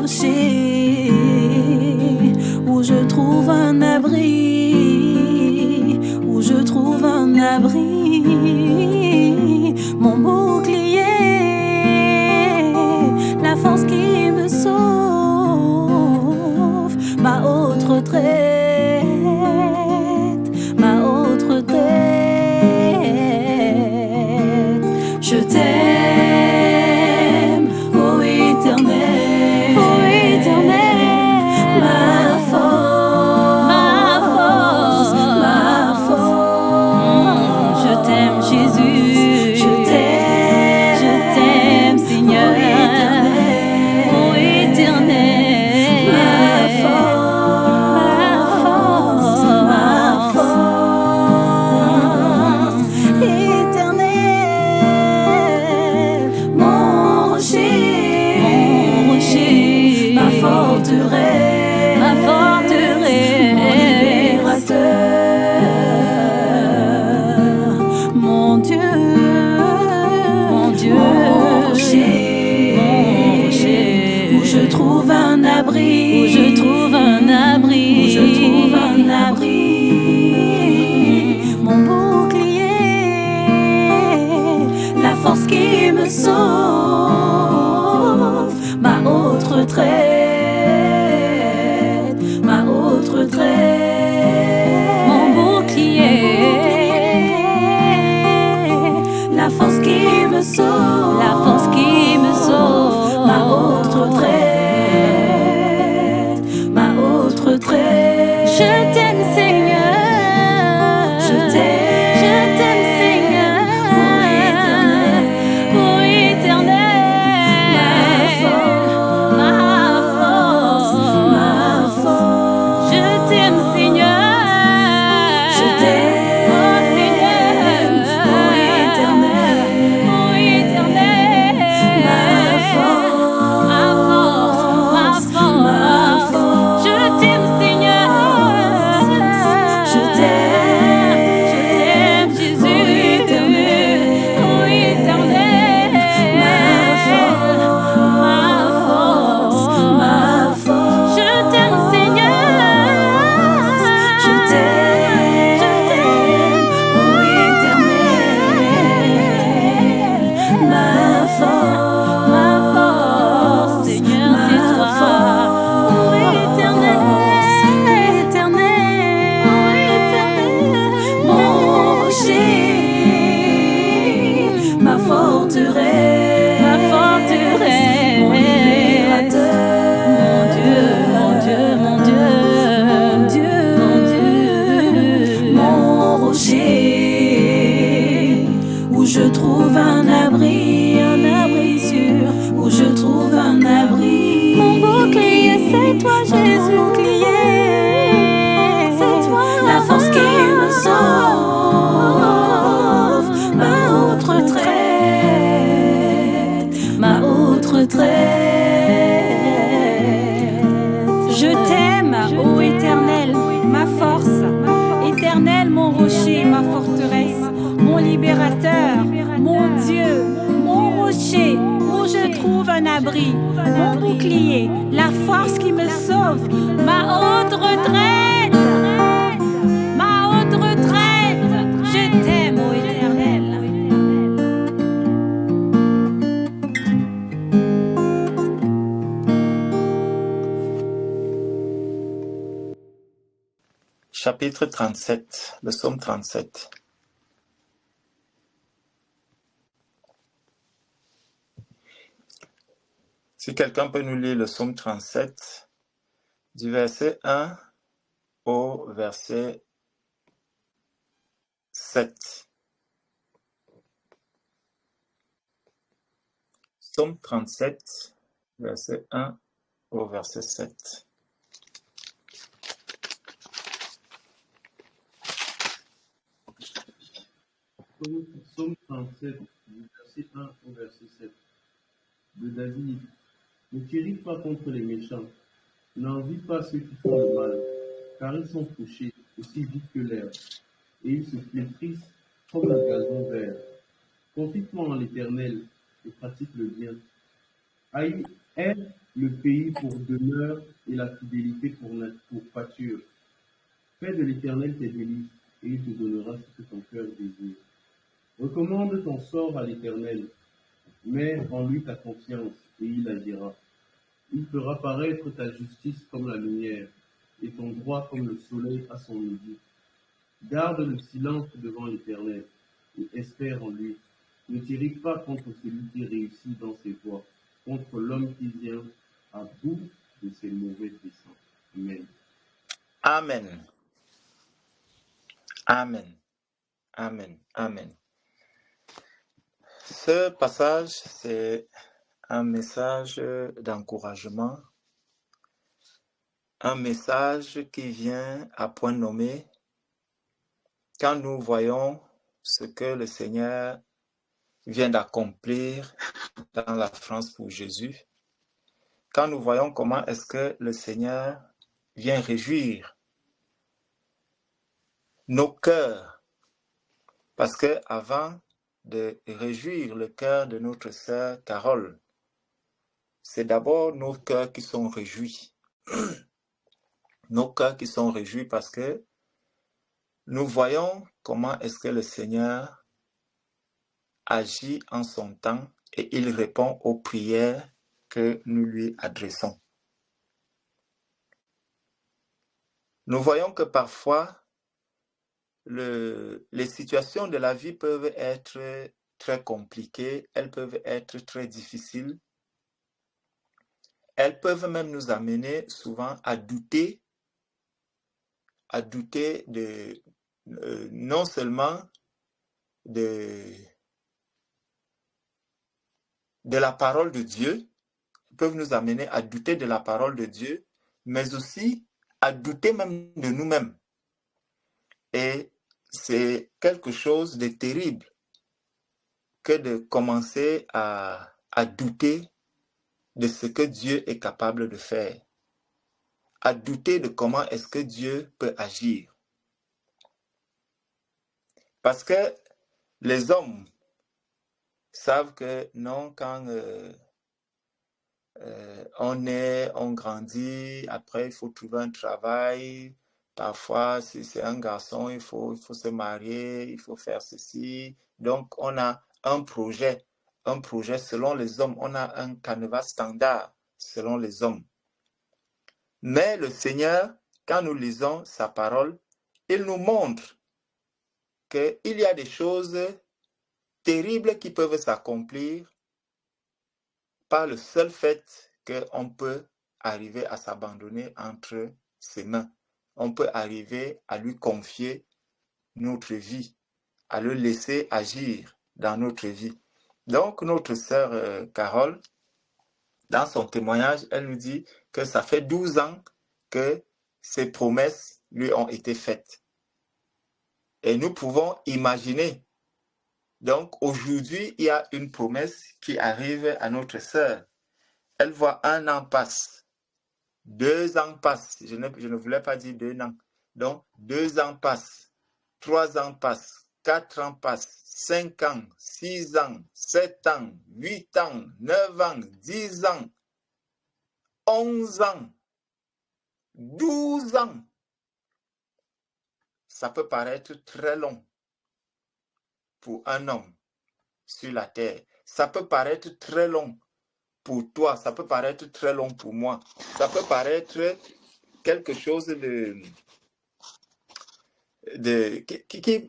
rocher où je trouve un abri, où je trouve un abri, mon bouclier, la force qui me sauve, ma haute retraite, ma haute retraite. Je t'aime, ô Éternel, ma force, ma force. Je t'aime, Jésus, je t'aime, Seigneur, ô Éternel, ma force, ma force. Éternel, mon rocher, ma forteresse, mon libérateur, mon Dieu, mon rocher, où je trouve un abri, où je trouve un abri, mon bouclier, la force qui me sauve, ma haute retraite, ma haute retraite, mon bouclier, la force qui me sauve, ma haute retraite, ma haute retraite. Je t'aime, Seigneur, je t'aime, Seigneur, ô Éternel, ma force. Je t'aime, Seigneur, je t'aime, ô Éternel, ma force. Je t'aime, Seigneur, je t'aime, Jésus, ô Éternel, ma force. Je t'aime, Seigneur, je t'aime, ô Éternel, ma force, Seigneur, c'est toi, ô Éternel, mon rocher, ma forteresse, mon libérateur, mon Dieu, mon rocher, où je trouve un abri sûr, où je trouve un abri. Mon bouclier, c'est toi, Jésus, c'est toi, la force qui me sauve, ma haute retraite, ma haute retraite. Je t'aime, ô Éternel, ma force, Éternel, mon rocher, ma forteresse, mon libérateur, mon Dieu, mon rocher, où je trouve un abri, mon bouclier, la force qui me sauve, ma haute retraite, ma haute retraite. Je t'aime, ô Éternel. Chapitre 37, le psaume 37. Si quelqu'un peut nous lire le psaume 37, du verset 1 au verset 7. Psaume 37, verset 1 au verset 7. Psaume 37, du verset 1 au verset 7. De David. Ne t'irrite pas contre les méchants, n'envie pas ceux qui font le mal, car ils sont couchés aussi vite que l'air, et ils se flétrissent comme le gazon vert. Confie-toi en l'Éternel et pratique le bien. Aie le pays pour demeure et la fidélité pour pâture. Fais de l'Éternel tes délices, et il te donnera ce que ton cœur désire. Recommande ton sort à l'Éternel, mets en lui ta confiance, et il agira. Il fera paraître ta justice comme la lumière, et ton droit comme le soleil à son midi. Garde le silence devant l'Éternel, et espère en lui. Ne t'irrite pas contre celui qui réussit dans ses voies, contre l'homme qui vient à bout de ses mauvais desseins. Amen. Amen. Amen. Amen. Amen. Ce passage, c'est un message d'encouragement, un message qui vient à point nommé quand nous voyons ce que le Seigneur vient d'accomplir dans la France pour Jésus, quand nous voyons comment est-ce que le Seigneur vient réjouir nos cœurs, parce que avant de réjouir le cœur de notre sœur Carole, c'est d'abord nos cœurs qui sont réjouis. Nos cœurs qui sont réjouis parce que nous voyons comment est-ce que le Seigneur agit en son temps et il répond aux prières que nous lui adressons. Nous voyons que parfois, les situations de la vie peuvent être très compliquées, elles peuvent être très difficiles. Elles peuvent même nous amener souvent à douter de non seulement de la parole de Dieu, peuvent nous amener à douter de la parole de Dieu, mais aussi à douter même de nous-mêmes. Et c'est quelque chose de terrible que de commencer à douter de ce que Dieu est capable de faire, à douter de comment est-ce que Dieu peut agir. Parce que les hommes savent que non, quand on grandit, après il faut trouver un travail, parfois si c'est un garçon, il faut se marier, il faut faire ceci. Donc on a un projet selon les hommes, on a un canevas standard selon les hommes. Mais le Seigneur, quand nous lisons sa parole, il nous montre qu'il y a des choses terribles qui peuvent s'accomplir par le seul fait qu'on peut arriver à s'abandonner entre ses mains. On peut arriver à lui confier notre vie, à le laisser agir dans notre vie. Donc, notre sœur Carole, dans son témoignage, elle nous dit que ça fait 12 ans que ces promesses lui ont été faites. Et nous pouvons imaginer. Donc, aujourd'hui, il y a une promesse qui arrive à notre sœur. Elle voit 1 an passe, 2 ans passent, je ne voulais pas dire 2 ans, donc 2 ans passent, 3 ans passent, 4 ans passent, 5 ans, 6 ans, 7 ans, 8 ans, 9 ans, 10 ans, 11 ans, 12 ans. Ça peut paraître très long pour un homme sur la terre. Ça peut paraître très long pour toi, ça peut paraître très long pour moi. Ça peut paraître quelque chose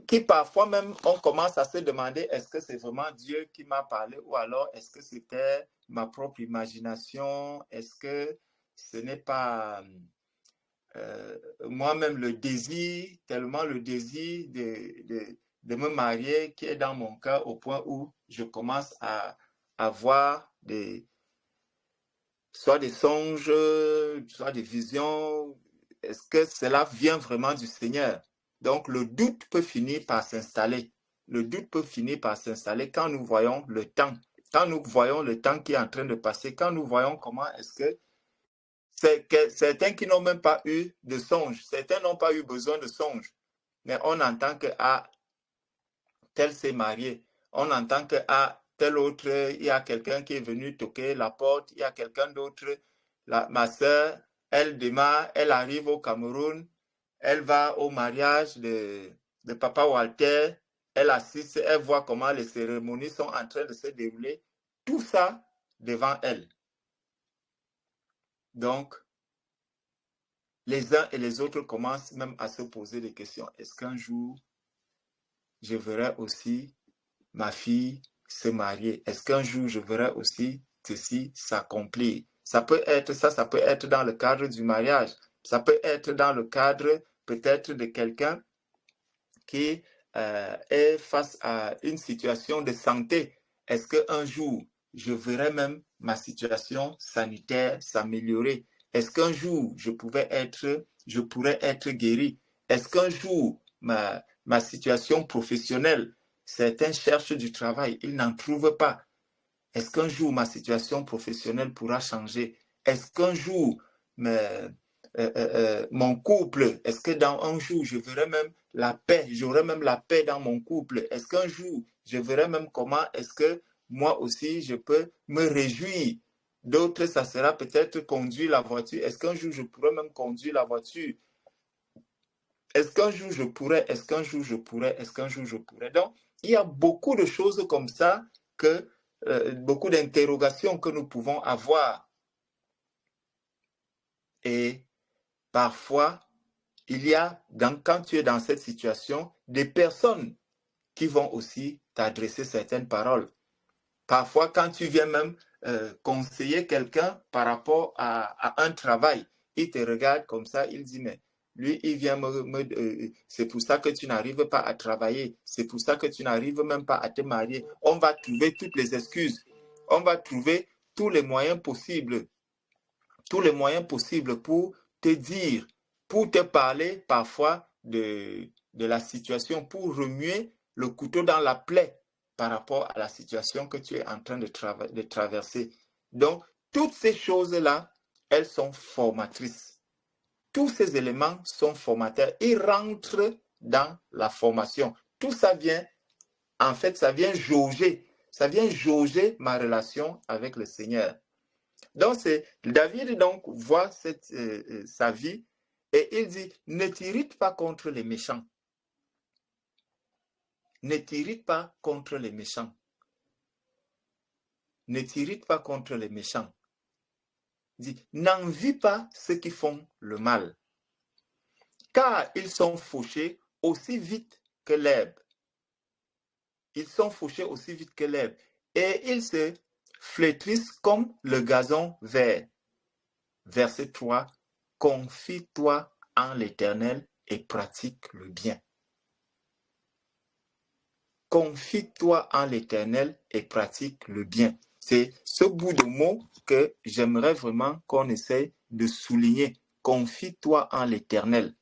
qui parfois même on commence à se demander est-ce que c'est vraiment Dieu qui m'a parlé ou alors est-ce que c'était ma propre imagination, est-ce que ce n'est pas moi-même le désir, tellement le désir de me marier qui est dans mon cœur au point où je commence à avoir soit des songes, soit des visions. Est-ce que cela vient vraiment du Seigneur? Donc, le doute peut finir par s'installer. Le doute peut finir par s'installer quand nous voyons le temps. Quand nous voyons le temps qui est en train de passer, quand nous voyons comment est-ce que certains qui n'ont même pas eu de songe, certains n'ont pas eu besoin de songe, mais on entend que tel s'est marié, on entend que tel autre, il y a quelqu'un qui est venu toquer la porte, il y a quelqu'un d'autre, ma soeur, elle démarre, elle arrive au Cameroun, elle va au mariage de Papa Walter, elle assiste, elle voit comment les cérémonies sont en train de se dérouler, tout ça devant elle. Donc, les uns et les autres commencent même à se poser des questions. Est-ce qu'un jour, je verrai aussi ma fille se marier? Est-ce qu'un jour, je verrai aussi ceci s'accomplir? Ça peut être ça, ça peut être dans le cadre du mariage. Ça peut être dans le cadre peut-être de quelqu'un qui est face à une situation de santé. Est-ce qu'un jour, je verrai même ma situation sanitaire s'améliorer? Est-ce qu'un jour, je pourrais être guéri? Est-ce qu'un jour, ma situation professionnelle, certains cherchent du travail, ils n'en trouvent pas. Est-ce qu'un jour, ma situation professionnelle pourra changer? Est-ce qu'un jour, mon couple, est-ce que dans un jour, je verrai même la paix, j'aurai même la paix dans mon couple? Est-ce qu'un jour, je verrai même comment est-ce que moi aussi, je peux me réjouir? D'autres, ça sera peut-être conduire la voiture. Est-ce qu'un jour, je pourrais même conduire la voiture? Est-ce qu'un jour, je pourrais? Est-ce qu'un jour, je pourrais? Est-ce qu'un jour, je pourrais? Donc, il y a beaucoup de choses comme ça, beaucoup d'interrogations que nous pouvons avoir. Et parfois, il y a, quand tu es dans cette situation, des personnes qui vont aussi t'adresser certaines paroles. Parfois, quand tu viens même conseiller quelqu'un par rapport à un travail, il te regarde comme ça, il dit, mais lui, il vient c'est pour ça que tu n'arrives pas à travailler, c'est pour ça que tu n'arrives même pas à te marier. On va trouver toutes les excuses, on va trouver tous les moyens possibles pour te dire, pour te parler parfois de la situation, pour remuer le couteau dans la plaie par rapport à la situation que tu es en train de traverser. Donc, toutes ces choses-là, elles sont formatrices. Tous ces éléments sont formateurs. Ils rentrent dans la formation. Tout ça vient, en fait, ça vient jauger. Ça vient jauger ma relation avec le Seigneur. Donc, David donc voit sa vie et il dit, ne t'irrite pas contre les méchants. Ne t'irrite pas contre les méchants. Ne t'irrite pas contre les méchants. Il dit, n'envie pas ceux qui font le mal, car ils sont fauchés aussi vite que l'herbe. Ils sont fauchés aussi vite que l'herbe et ils se flétrissent comme le gazon vert. Verset 3, confie-toi en l'Éternel et pratique le bien. Confie-toi en l'Éternel et pratique le bien. C'est ce bout de mot que j'aimerais vraiment qu'on essaie de souligner. Confie-toi en l'Éternel.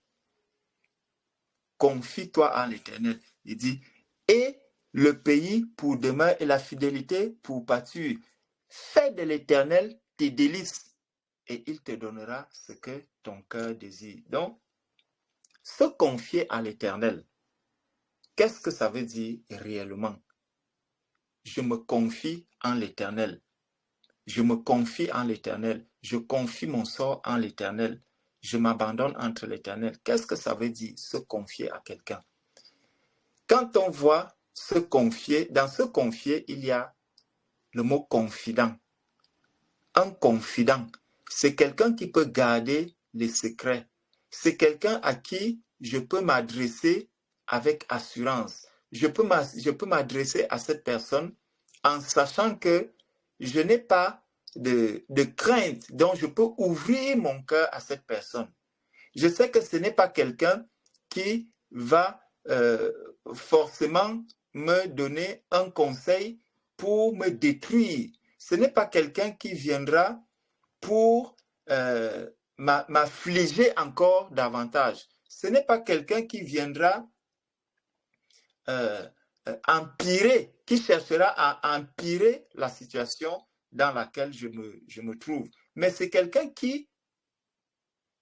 Confie-toi en l'Éternel. Il dit, et le pays pour demeure et la fidélité pour pâture. Fais de l'Éternel tes délices et il te donnera ce que ton cœur désire. Donc, se confier à l'Éternel, qu'est-ce que ça veut dire réellement? Je me confie en l'Éternel. Je me confie en l'Éternel. Je confie mon sort en l'Éternel. Je m'abandonne entre l'Éternel. Qu'est-ce que ça veut dire, se confier à quelqu'un? Quand on voit se confier, dans se confier, il y a le mot confident. Un confident, c'est quelqu'un qui peut garder les secrets. C'est quelqu'un à qui je peux m'adresser avec assurance. Je peux m'adresser à cette personne en sachant que je n'ai pas de crainte, donc je peux ouvrir mon cœur à cette personne. Je sais que ce n'est pas quelqu'un qui va forcément me donner un conseil pour me détruire. Ce n'est pas quelqu'un qui viendra pour m'affliger encore davantage. Ce n'est pas quelqu'un qui viendra empirer, qui cherchera à empirer la situation dans laquelle je me trouve. Mais c'est quelqu'un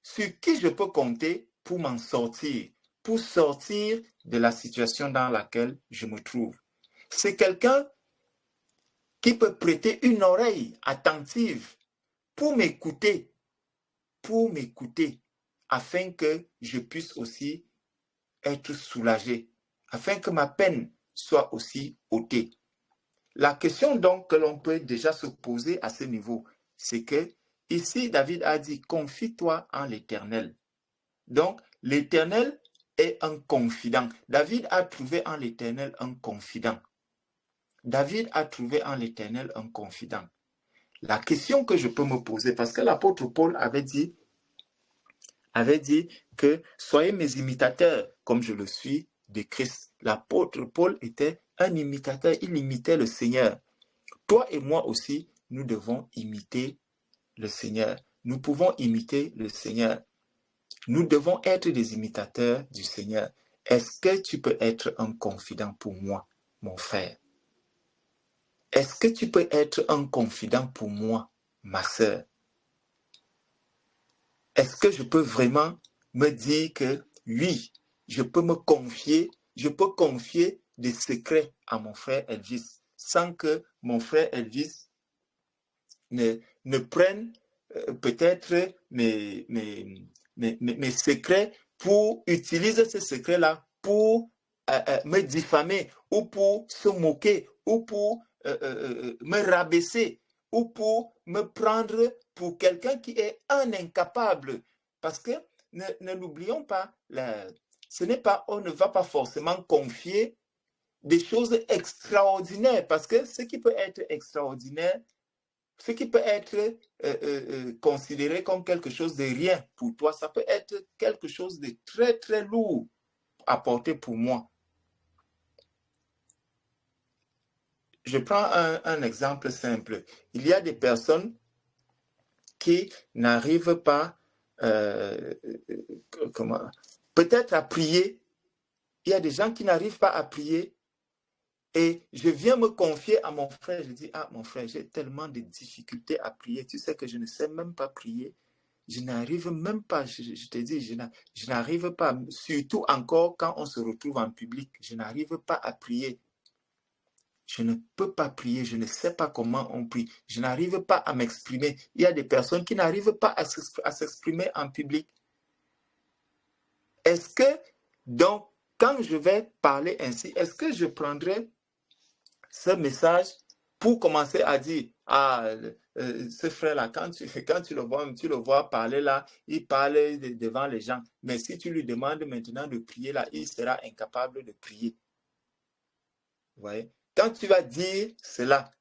sur qui je peux compter pour m'en sortir, pour sortir de la situation dans laquelle je me trouve. C'est quelqu'un qui peut prêter une oreille attentive pour m'écouter, afin que je puisse aussi être soulagé, afin que ma peine soit aussi ôtée. La question donc que l'on peut déjà se poser à ce niveau, c'est que ici David a dit, confie-toi en l'Éternel. Donc l'Éternel est un confident. David a trouvé en l'Éternel un confident. David a trouvé en l'Éternel un confident. La question que je peux me poser, parce que l'apôtre Paul avait dit que soyez mes imitateurs comme je le suis de Christ. L'apôtre Paul était un imitateur, il imitait le Seigneur. Toi et moi aussi, nous devons imiter le Seigneur. Nous pouvons imiter le Seigneur. Nous devons être des imitateurs du Seigneur. Est-ce que tu peux être un confident pour moi, mon frère? Est-ce que tu peux être un confident pour moi, ma sœur? Est-ce que je peux vraiment me dire que oui, je peux me confier, je peux confier des secrets à mon frère Elvis sans que mon frère Elvis ne prenne peut-être mes secrets pour utiliser ces secrets-là pour me diffamer ou pour se moquer ou pour me rabaisser ou pour me prendre pour quelqu'un qui est un incapable. Parce que ne l'oublions pas, ce n'est pas, on ne va pas forcément confier des choses extraordinaires, parce que ce qui peut être extraordinaire, ce qui peut être considéré comme quelque chose de rien pour toi, ça peut être quelque chose de très très lourd à porter pour moi. Je prends un exemple simple. Il y a des personnes qui n'arrivent pas peut-être à prier. Il y a des gens qui n'arrivent pas à prier. Et je viens me confier à mon frère. Je dis, ah mon frère, j'ai tellement de difficultés à prier. Tu sais que je ne sais même pas prier. Je n'arrive même pas, je te dis, je n'arrive pas, surtout encore quand on se retrouve en public. Je n'arrive pas à prier. Je ne peux pas prier, je ne sais pas comment on prie. Je n'arrive pas à m'exprimer. Il y a des personnes qui n'arrivent pas à s'exprimer en public. Est-ce que, donc, quand je vais parler ainsi, est-ce que je prendrai ce message pour commencer à dire, ah, ce frère-là, quand tu le vois parler là, il parle devant les gens. Mais si tu lui demandes maintenant de prier là, il sera incapable de prier. Vous voyez? Quand tu vas dire cela,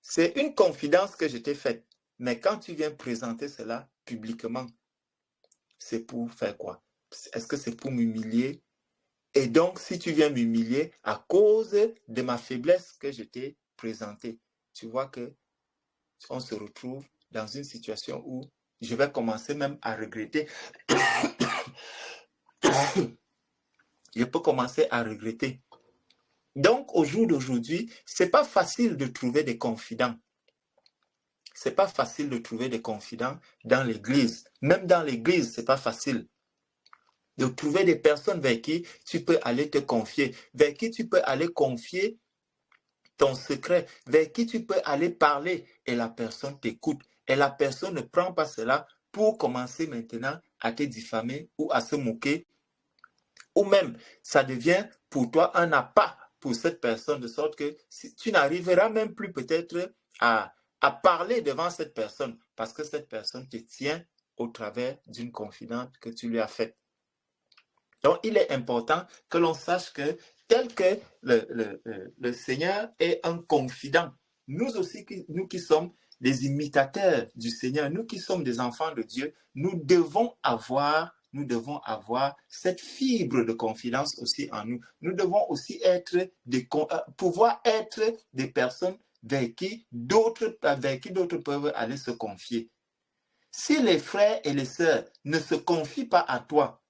c'est une confidence que je t'ai faite. Mais quand tu viens présenter cela publiquement, c'est pour faire quoi? Est-ce que c'est pour m'humilier? Et donc, si tu viens m'humilier à cause de ma faiblesse que je t'ai présentée, tu vois que on se retrouve dans une situation où je vais commencer même à regretter. Je peux commencer à regretter. Donc, au jour d'aujourd'hui, c'est pas facile de trouver des confidents. C'est pas facile de trouver des confidents dans l'église. Même dans l'église, c'est pas facile de trouver des personnes vers qui tu peux aller te confier, vers qui tu peux aller confier ton secret, vers qui tu peux aller parler et la personne t'écoute. Et la personne ne prend pas cela pour commencer maintenant à te diffamer ou à se moquer. Ou même, ça devient pour toi un appât pour cette personne, de sorte que tu n'arriveras même plus peut-être à parler devant cette personne parce que cette personne te tient au travers d'une confidence que tu lui as faite. Donc, il est important que l'on sache que tel que le Seigneur est un confident, nous aussi, nous qui sommes des imitateurs du Seigneur, nous qui sommes des enfants de Dieu, nous devons avoir cette fibre de confidence aussi en nous. Nous devons aussi pouvoir être des personnes vers qui d'autres peuvent aller se confier. Si les frères et les sœurs ne se confient pas à toi,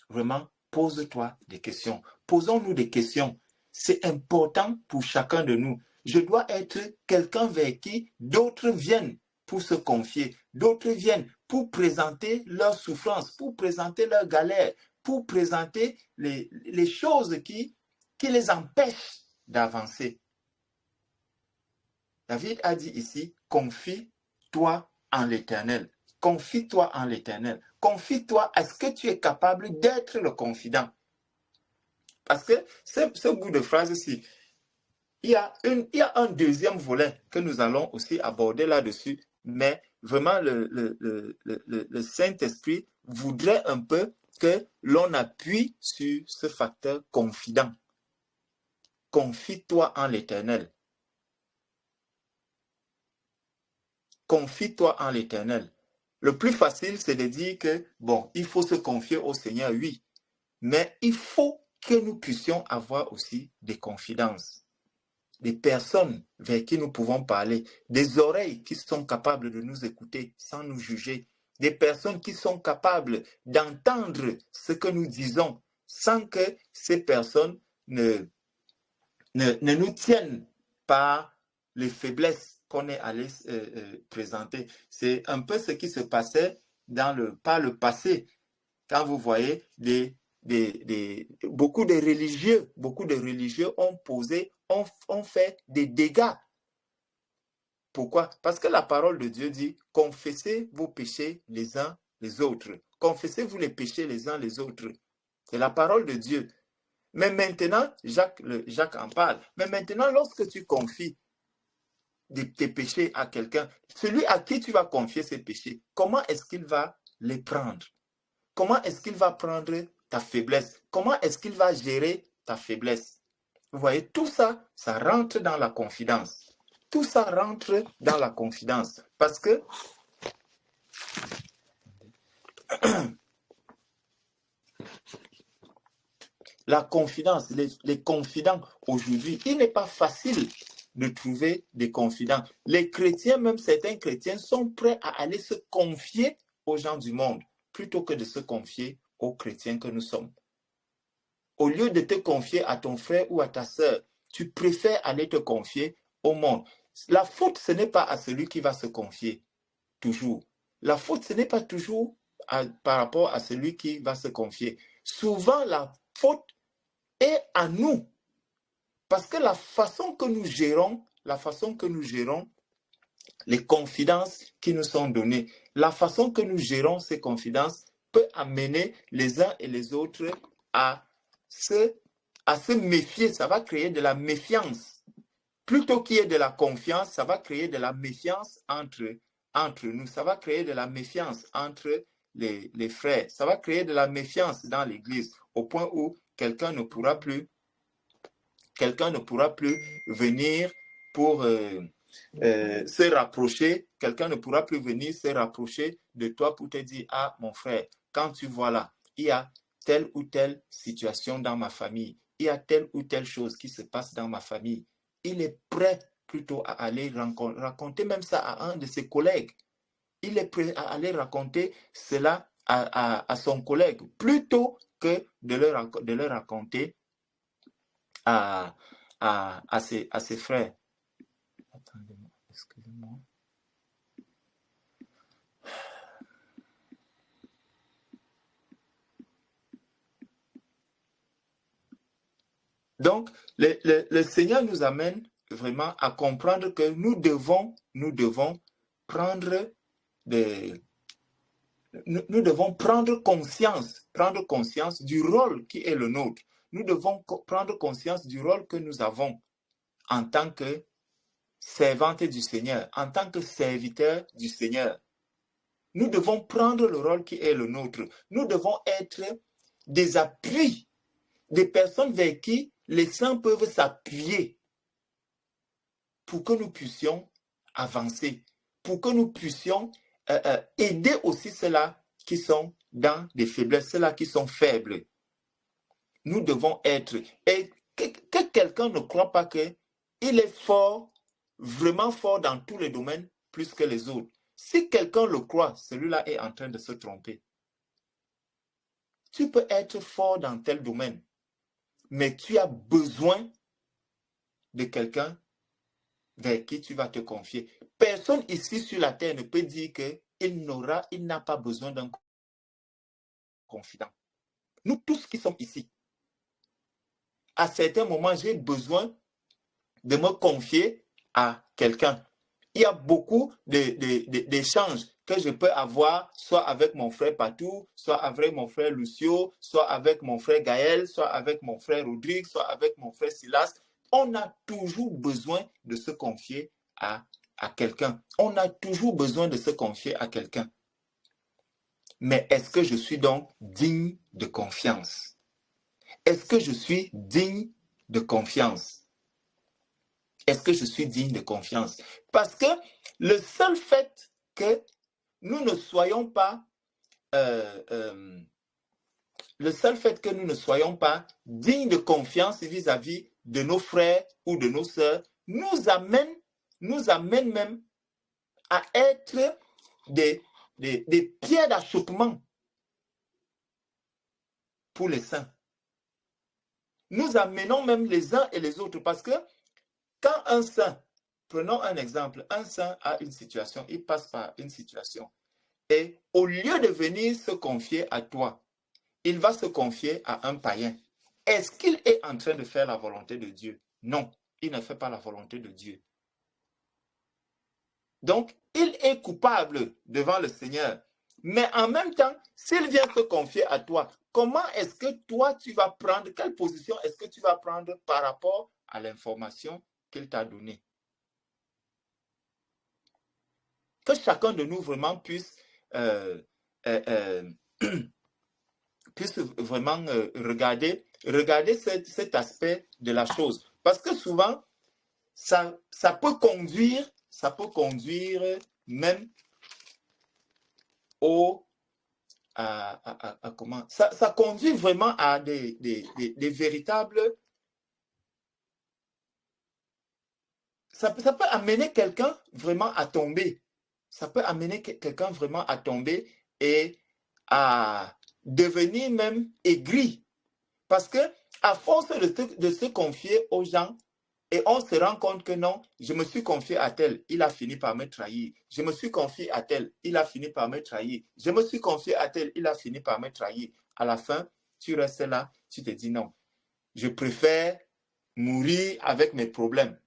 vraiment, pose-toi des questions. Posons-nous des questions. C'est important pour chacun de nous. Je dois être quelqu'un vers qui d'autres viennent pour se confier. D'autres viennent pour présenter leurs souffrances, pour présenter leurs galères, pour présenter les choses qui les empêchent d'avancer. David a dit ici, confie-toi en l'Éternel. Confie-toi en l'Éternel. Confie-toi à ce que tu es capable d'être le confident. Parce que ce bout de phrase-ci, il y a un deuxième volet que nous allons aussi aborder là-dessus, mais vraiment le Saint-Esprit voudrait un peu que l'on appuie sur ce facteur confident. Confie-toi en l'Éternel. Confie-toi en l'Éternel. Le plus facile, c'est de dire que, bon, il faut se confier au Seigneur, oui, mais il faut que nous puissions avoir aussi des confidences, des personnes vers qui nous pouvons parler, des oreilles qui sont capables de nous écouter sans nous juger, des personnes qui sont capables d'entendre ce que nous disons sans que ces personnes ne nous tiennent par les faiblesses qu'on est allé présenter. C'est un peu ce qui se passait par le passé, quand vous voyez beaucoup de religieux ont fait des dégâts. Pourquoi? Parce que la parole de Dieu dit, confessez vos péchés les uns les autres. Confessez-vous les péchés les uns les autres. C'est la parole de Dieu. Mais maintenant, Jacques en parle, mais maintenant, lorsque tu confies tes péchés à quelqu'un, celui à qui tu vas confier ces péchés, comment est-ce qu'il va les prendre? Comment est-ce qu'il va prendre ta faiblesse? Comment est-ce qu'il va gérer ta faiblesse? Vous voyez, tout ça, ça rentre dans la confidence. Tout ça rentre dans la confidence. Parce que la confidence, les confidents aujourd'hui, il n'est pas facile de trouver des confidents. Les chrétiens, même certains chrétiens, sont prêts à aller se confier aux gens du monde plutôt que de se confier aux chrétiens que nous sommes. Au lieu de te confier à ton frère ou à ta sœur, tu préfères aller te confier au monde. La faute, ce n'est pas à celui qui va se confier, toujours. La faute, ce n'est pas toujours par rapport à celui qui va se confier. Souvent, la faute est à nous. Parce que la façon que nous gérons les confidences qui nous sont données, la façon que nous gérons ces confidences peut amener les uns et les autres à se méfier. Ça va créer de la méfiance. Plutôt qu'il y ait de la confiance, ça va créer de la méfiance entre nous. Ça va créer de la méfiance entre les frères. Ça va créer de la méfiance dans l'église au point où quelqu'un ne pourra plus venir pour se rapprocher. Quelqu'un ne pourra plus venir se rapprocher de toi pour te dire, ah mon frère, quand tu vois là, il y a telle ou telle situation dans ma famille, il y a telle ou telle chose qui se passe dans ma famille. Il est prêt plutôt à aller raconter même ça à un de ses collègues. Il est prêt à aller raconter cela à son collègue plutôt que de le raconter à ses frères. Attendez-moi, excusez-moi. Donc, le Seigneur nous amène vraiment à comprendre que nous devons prendre conscience du rôle qui est le nôtre. Nous devons prendre conscience du rôle que nous avons en tant que servante du Seigneur, en tant que serviteur du Seigneur. Nous devons prendre le rôle qui est le nôtre. Nous devons être des appuis, des personnes vers qui les saints peuvent s'appuyer pour que nous puissions avancer, pour que nous puissions aider aussi ceux-là qui sont dans des faiblesses, ceux-là qui sont faibles. Nous devons être, et que quelqu'un ne croit pas qu'il est fort, vraiment fort dans tous les domaines, plus que les autres. Si quelqu'un le croit, celui-là est en train de se tromper. Tu peux être fort dans tel domaine, mais tu as besoin de quelqu'un vers qui tu vas te confier. Personne ici sur la terre ne peut dire qu'il n'a pas besoin d'un confident. Nous tous qui sommes ici, à certains moments, j'ai besoin de me confier à quelqu'un. Il y a beaucoup d'échanges que je peux avoir, soit avec mon frère Patou, soit avec mon frère Lucio, soit avec mon frère Gaël, soit avec mon frère Rodrigue, soit avec mon frère Silas. On a toujours besoin de se confier à quelqu'un. On a toujours besoin de se confier à quelqu'un. Mais est-ce que je suis donc digne de confiance? Est-ce que je suis digne de confiance? Est-ce que je suis digne de confiance? Parce que le seul fait que nous ne soyons pas dignes de confiance vis-à-vis de nos frères ou de nos sœurs nous amène même à être des pierres d'achoppement pour les saints. Nous amenons même les uns et les autres parce que quand un saint, prenons un exemple, un saint a une situation, il passe par une situation et au lieu de venir se confier à toi, il va se confier à un païen. Est-ce qu'il est en train de faire la volonté de Dieu? Non, il ne fait pas la volonté de Dieu. Donc, il est coupable devant le Seigneur. Mais en même temps, s'il vient se confier à toi, comment est-ce que toi, tu vas prendre, quelle position est-ce que tu vas prendre par rapport à l'information qu'il t'a donnée? Que chacun de nous vraiment puisse vraiment regarder cet aspect de la chose. Parce que souvent, ça peut conduire même comment ça conduit vraiment à des véritables. Ça peut amener quelqu'un vraiment à tomber. Ça peut amener quelqu'un vraiment à tomber et à devenir même aigri. Parce que à force de se confier aux gens, et on se rend compte que non, je me suis confié à tel, il a fini par me trahir. Je me suis confié à tel, il a fini par me trahir. Je me suis confié à tel, il a fini par me trahir. À la fin, tu restes là, tu te dis non. Je préfère mourir avec mes problèmes.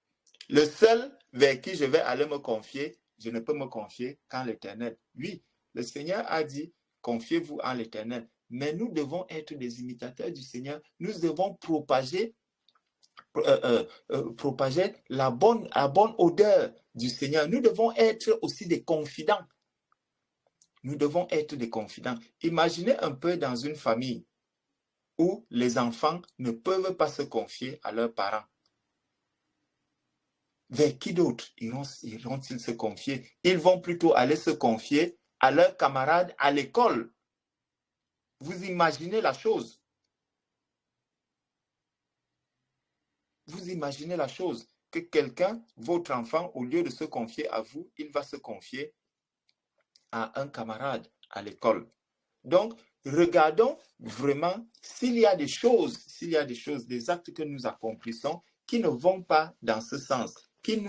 Le seul vers qui je vais aller me confier, je ne peux me confier qu'en l'Éternel. Oui, le Seigneur a dit, confiez-vous en l'Éternel. Mais nous devons être des imitateurs du Seigneur. Nous devons propager la bonne odeur du Seigneur. Nous devons être aussi des confidents. Nous devons être des confidents. Imaginez un peu dans une famille où les enfants ne peuvent pas se confier à leurs parents. Vers qui d'autre iront-ils se confier? Ils vont plutôt aller se confier à leurs camarades à l'école. Vous imaginez la chose? Vous imaginez la chose que quelqu'un, votre enfant, au lieu de se confier à vous, il va se confier à un camarade à l'école. Donc, regardons vraiment s'il y a des choses, des actes que nous accomplissons qui ne vont pas dans ce sens, qui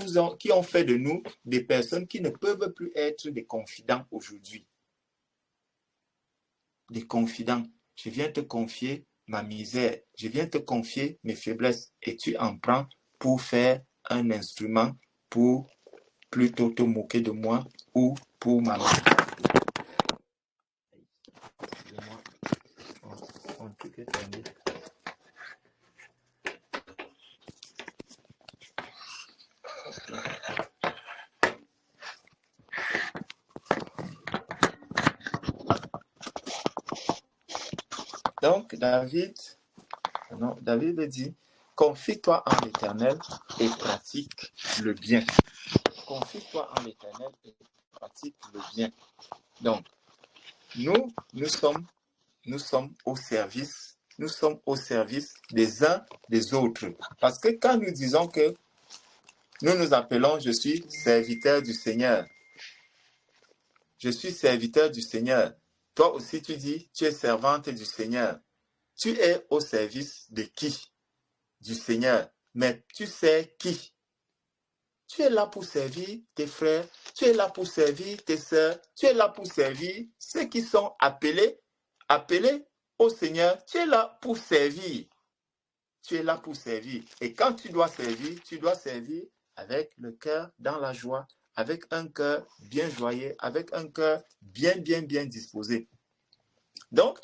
ont fait de nous des personnes qui ne peuvent plus être des confidents aujourd'hui. Des confidents. Je viens te confier ma misère, je viens te confier mes faiblesses et tu en prends pour faire un instrument pour plutôt te moquer de moi ou pour ma mère. Excusez-moi, mon truc est tombé. Donc, David dit, confie-toi en l'Éternel et pratique le bien. Confie-toi en l'Éternel et pratique le bien. Donc, nous sommes au service des uns des autres. Parce que quand nous disons que nous nous appelons, je suis serviteur du Seigneur. Je suis serviteur du Seigneur. Toi aussi, tu dis, tu es servante du Seigneur. Tu es au service de qui? Du Seigneur. Mais tu sais qui? Tu es là pour servir tes frères, tu es là pour servir tes sœurs, tu es là pour servir ceux qui sont appelés au Seigneur. Tu es là pour servir. Tu es là pour servir. Et quand tu dois servir avec le cœur dans la joie, avec un cœur bien joyeux, avec un cœur bien disposé. Donc,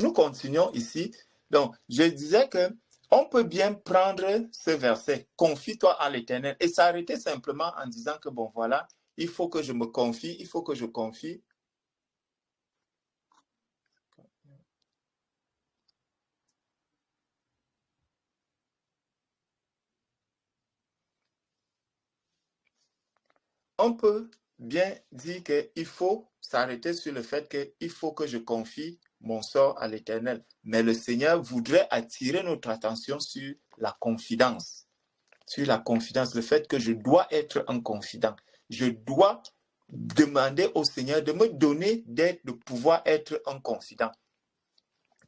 nous continuons ici. Donc, je disais que on peut bien prendre ce verset, confie-toi en l'Éternel, et s'arrêter simplement en disant que bon, voilà, il faut que je me confie, il faut que je confie. On peut bien dire qu'il faut s'arrêter sur le fait qu'il faut que je confie mon sort à l'Éternel. Mais le Seigneur voudrait attirer notre attention sur la confidence. Sur la confidence, le fait que je dois être un confident. Je dois demander au Seigneur de me donner d'aide, de pouvoir être un confident.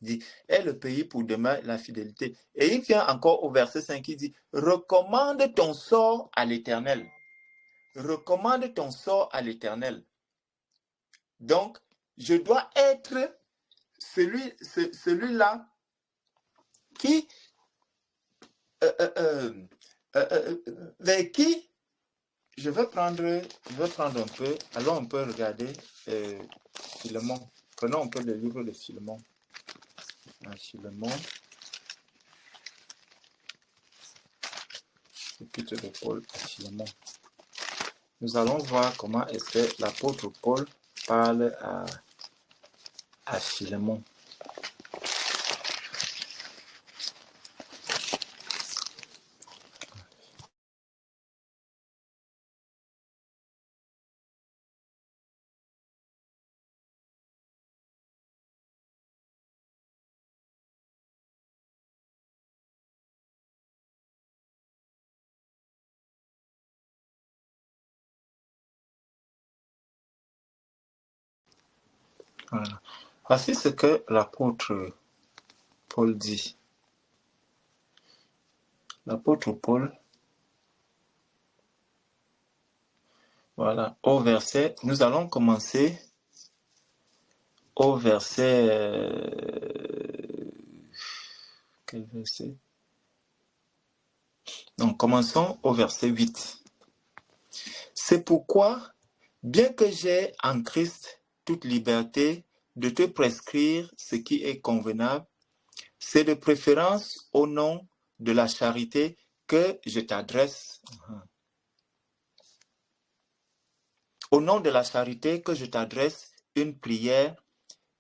Il dit, est le pays pour demain la fidélité. Et il vient encore au verset 5, il dit, recommande ton sort à l'Éternel. Recommande ton sort à l'Éternel. Donc, je dois être celui-là qui, vers qui je vais prendre un peu. Alors, on peut regarder Philémon. Prenons un peu le livre de Philémon. Philémon. L'épître de Paul à Philémon. Nous allons voir comment est-ce que l'apôtre Paul parle à Philémon. Voilà. Voici ce que l'apôtre Paul dit. L'apôtre Paul, voilà, au verset, nous allons commencer au verset, quel verset? Donc, commençons au verset 8. C'est pourquoi, bien que j'ai en Christ toute liberté de te prescrire ce qui est convenable, c'est de préférence au nom de la charité que je t'adresse. Au nom de la charité que je t'adresse une prière,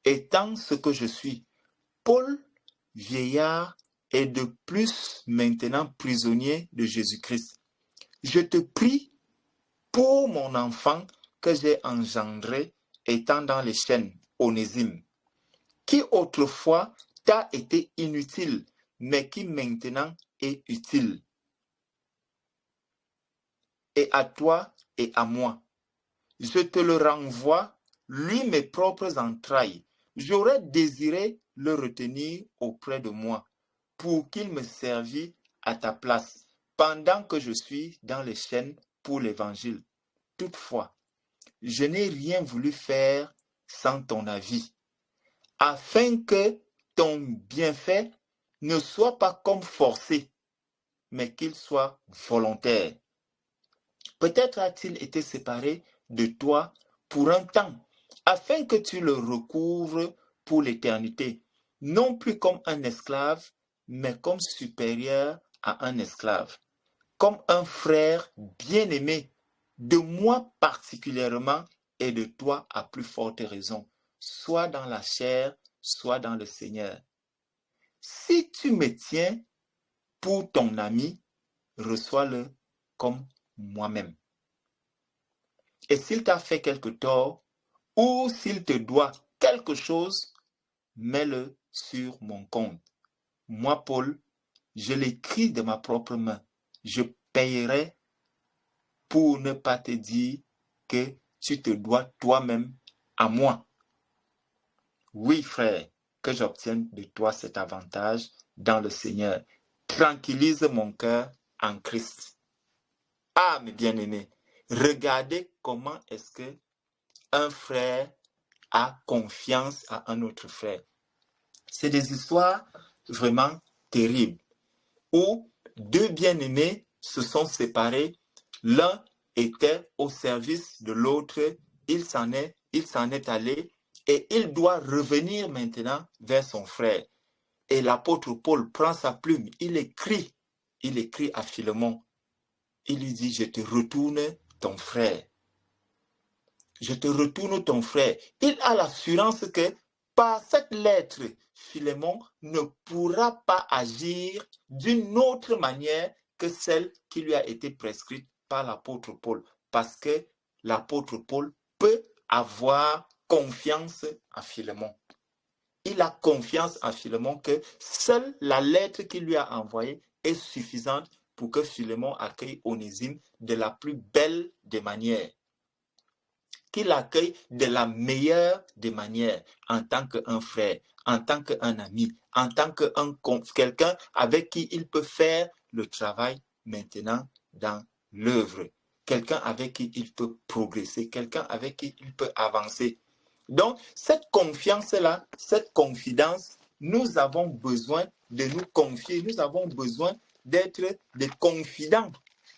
étant ce que je suis, Paul, vieillard, et de plus maintenant prisonnier de Jésus-Christ. Je te prie pour mon enfant que j'ai engendré étant dans les chaînes, Onésime, qui autrefois t'a été inutile, mais qui maintenant est utile. Et à toi et à moi. Je te le renvoie, lui mes propres entrailles. J'aurais désiré le retenir auprès de moi, pour qu'il me servît à ta place, pendant que je suis dans les chaînes pour l'Évangile. Toutefois, je n'ai rien voulu faire sans ton avis, afin que ton bienfait ne soit pas comme forcé, mais qu'il soit volontaire. Peut-être a-t-il été séparé de toi pour un temps, afin que tu le recouvres pour l'éternité, non plus comme un esclave, mais comme supérieur à un esclave, comme un frère bien-aimé, de moi particulièrement et de toi à plus forte raison, soit dans la chair, soit dans le Seigneur. Si tu me tiens pour ton ami, reçois-le comme moi-même. Et s'il t'a fait quelque tort, ou s'il te doit quelque chose, mets-le sur mon compte. Moi, Paul, je l'écris de ma propre main. Je payerai pour ne pas te dire que tu te dois toi-même à moi. Oui, frère, que j'obtienne de toi cet avantage dans le Seigneur. Tranquillise mon cœur en Christ. Ah, mes bien-aimés, regardez comment est-ce que un frère a confiance à un autre frère. C'est des histoires vraiment terribles où deux bien-aimés se sont séparés L'un était au service de l'autre, il s'en est allé et il doit revenir maintenant vers son frère. Et l'apôtre Paul prend sa plume, il écrit à Philémon. Il lui dit, je te retourne ton frère. Je te retourne ton frère. Il a l'assurance que par cette lettre, Philémon ne pourra pas agir d'une autre manière que celle qui lui a été prescrite par l'apôtre Paul. Parce que l'apôtre Paul peut avoir confiance à Philémon. Il a confiance à Philémon que seule la lettre qu'il lui a envoyée est suffisante pour que Philémon accueille Onésime de la plus belle des manières. Qu'il accueille de la meilleure des manières en tant qu'un frère, en tant qu'un ami, en tant que quelqu'un avec qui il peut faire le travail maintenant dans l'œuvre, quelqu'un avec qui il peut progresser, quelqu'un avec qui il peut avancer. Donc, cette confiance-là, cette confidence, nous avons besoin de nous confier, nous avons besoin d'être des confidents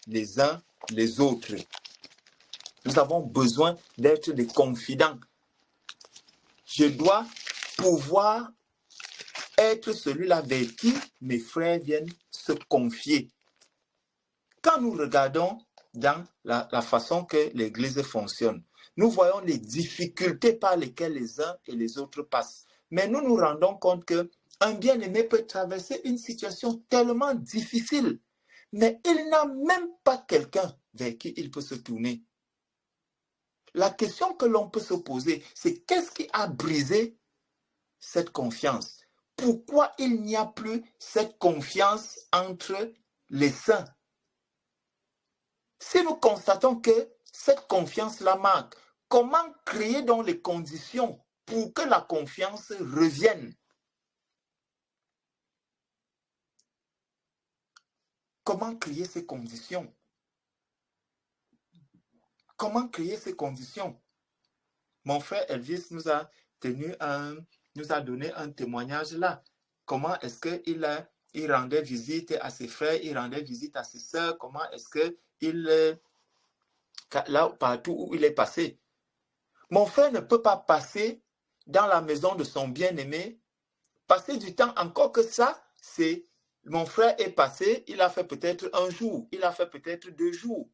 les uns les autres. Nous avons besoin d'être des confidents. Je dois pouvoir être celui-là vers qui mes frères viennent se confier. Quand nous regardons dans la façon que l'Église fonctionne, nous voyons les difficultés par lesquelles les uns et les autres passent. Mais nous nous rendons compte qu'un bien-aimé peut traverser une situation tellement difficile, mais il n'a même pas quelqu'un vers qui il peut se tourner. La question que l'on peut se poser, c'est qu'est-ce qui a brisé cette confiance? Pourquoi il n'y a plus cette confiance entre les saints? Si nous constatons que cette confiance-là manque, comment créer donc les conditions pour que la confiance revienne? Comment créer ces conditions? Comment créer ces conditions? Mon frère Elvis nous a donné un témoignage là. Comment est-ce qu'il rendait visite à ses frères, il rendait visite à ses sœurs, comment est-ce qu'il, là, partout où il est passé. Mon frère ne peut pas passer dans la maison de son bien-aimé, passer du temps, encore que ça, c'est, mon frère est passé, il a fait peut-être un jour, il a fait peut-être 2 jours.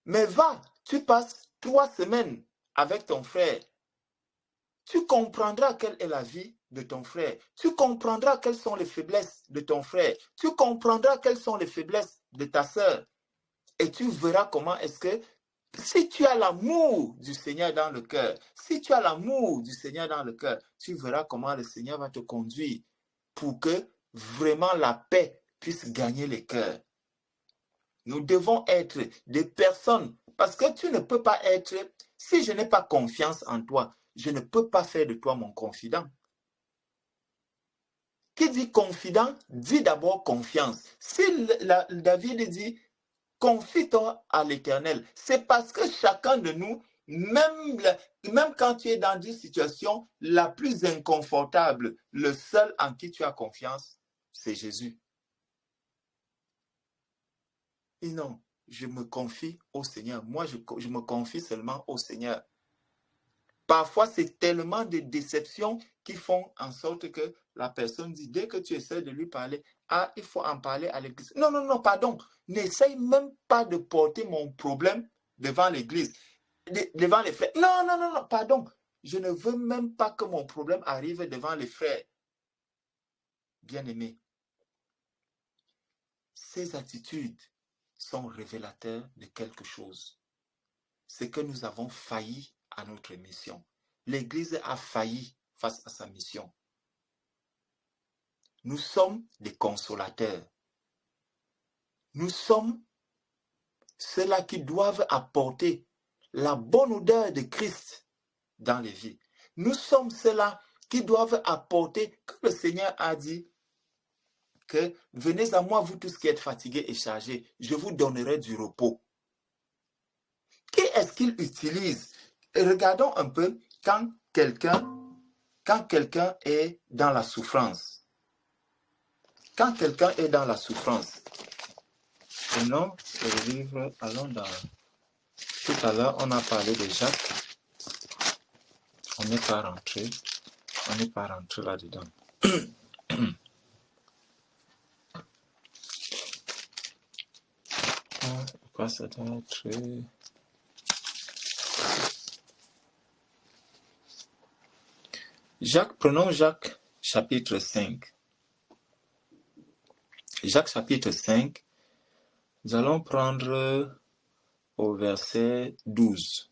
Mais va, tu passes 3 semaines avec ton frère. Tu comprendras quelle est la vie de ton frère. Tu comprendras quelles sont les faiblesses de ton frère. Tu comprendras quelles sont les faiblesses de ta sœur. Et tu verras comment est-ce que, si tu as l'amour du Seigneur dans le cœur, si tu as l'amour du Seigneur dans le cœur, tu verras comment le Seigneur va te conduire pour que vraiment la paix puisse gagner les cœurs. Nous devons être des personnes, parce que tu ne peux pas être, si je n'ai pas confiance en toi, je ne peux pas faire de toi mon confident. Qui dit confident, dit d'abord confiance. Si David dit, confie-toi à l'Éternel, c'est parce que chacun de nous, même quand tu es dans une situation la plus inconfortable, le seul en qui tu as confiance, c'est Jésus. Et non, je me confie au Seigneur. Moi, je me confie seulement au Seigneur. Parfois, c'est tellement de déceptions qui font en sorte que la personne dit, dès que tu essaies de lui parler, ah, il faut en parler à l'église. Non, non, non, pardon. N'essaye même pas de porter mon problème devant l'église, devant les frères. Non, non, non, non, pardon. Je ne veux même pas que mon problème arrive devant les frères. Bien-aimés, ces attitudes sont révélateurs de quelque chose. C'est que nous avons failli à notre mission. L'Église a failli face à sa mission. Nous sommes des consolateurs. Nous sommes ceux-là qui doivent apporter la bonne odeur de Christ dans les vies. Nous sommes ceux-là qui doivent apporter, comme le Seigneur a dit, que venez à moi, vous tous qui êtes fatigués et chargés, je vous donnerai du repos. Qui est-ce qu'il utilise? Regardons un peu quand quelqu'un est dans la souffrance. Quand quelqu'un est dans la souffrance, Prenons le livre, allons dans... Tout à l'heure, on a parlé de Jacques. On n'est pas rentré. On n'est pas rentré là-dedans. Pourquoi ça doit être... Jacques, prenons Jacques chapitre 5. Jacques chapitre 5, nous allons prendre au verset 12.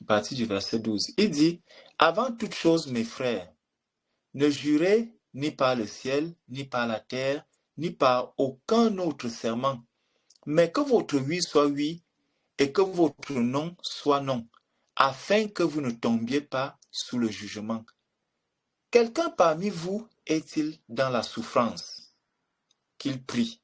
À partir du verset 12. Il dit, « Avant toute chose, mes frères, ne jurez ni par le ciel, ni par la terre, ni par aucun autre serment, mais que votre oui soit oui et que votre non soit non, afin que vous ne tombiez pas sous le jugement. Quelqu'un parmi vous est-il dans la souffrance? Qu'il prie.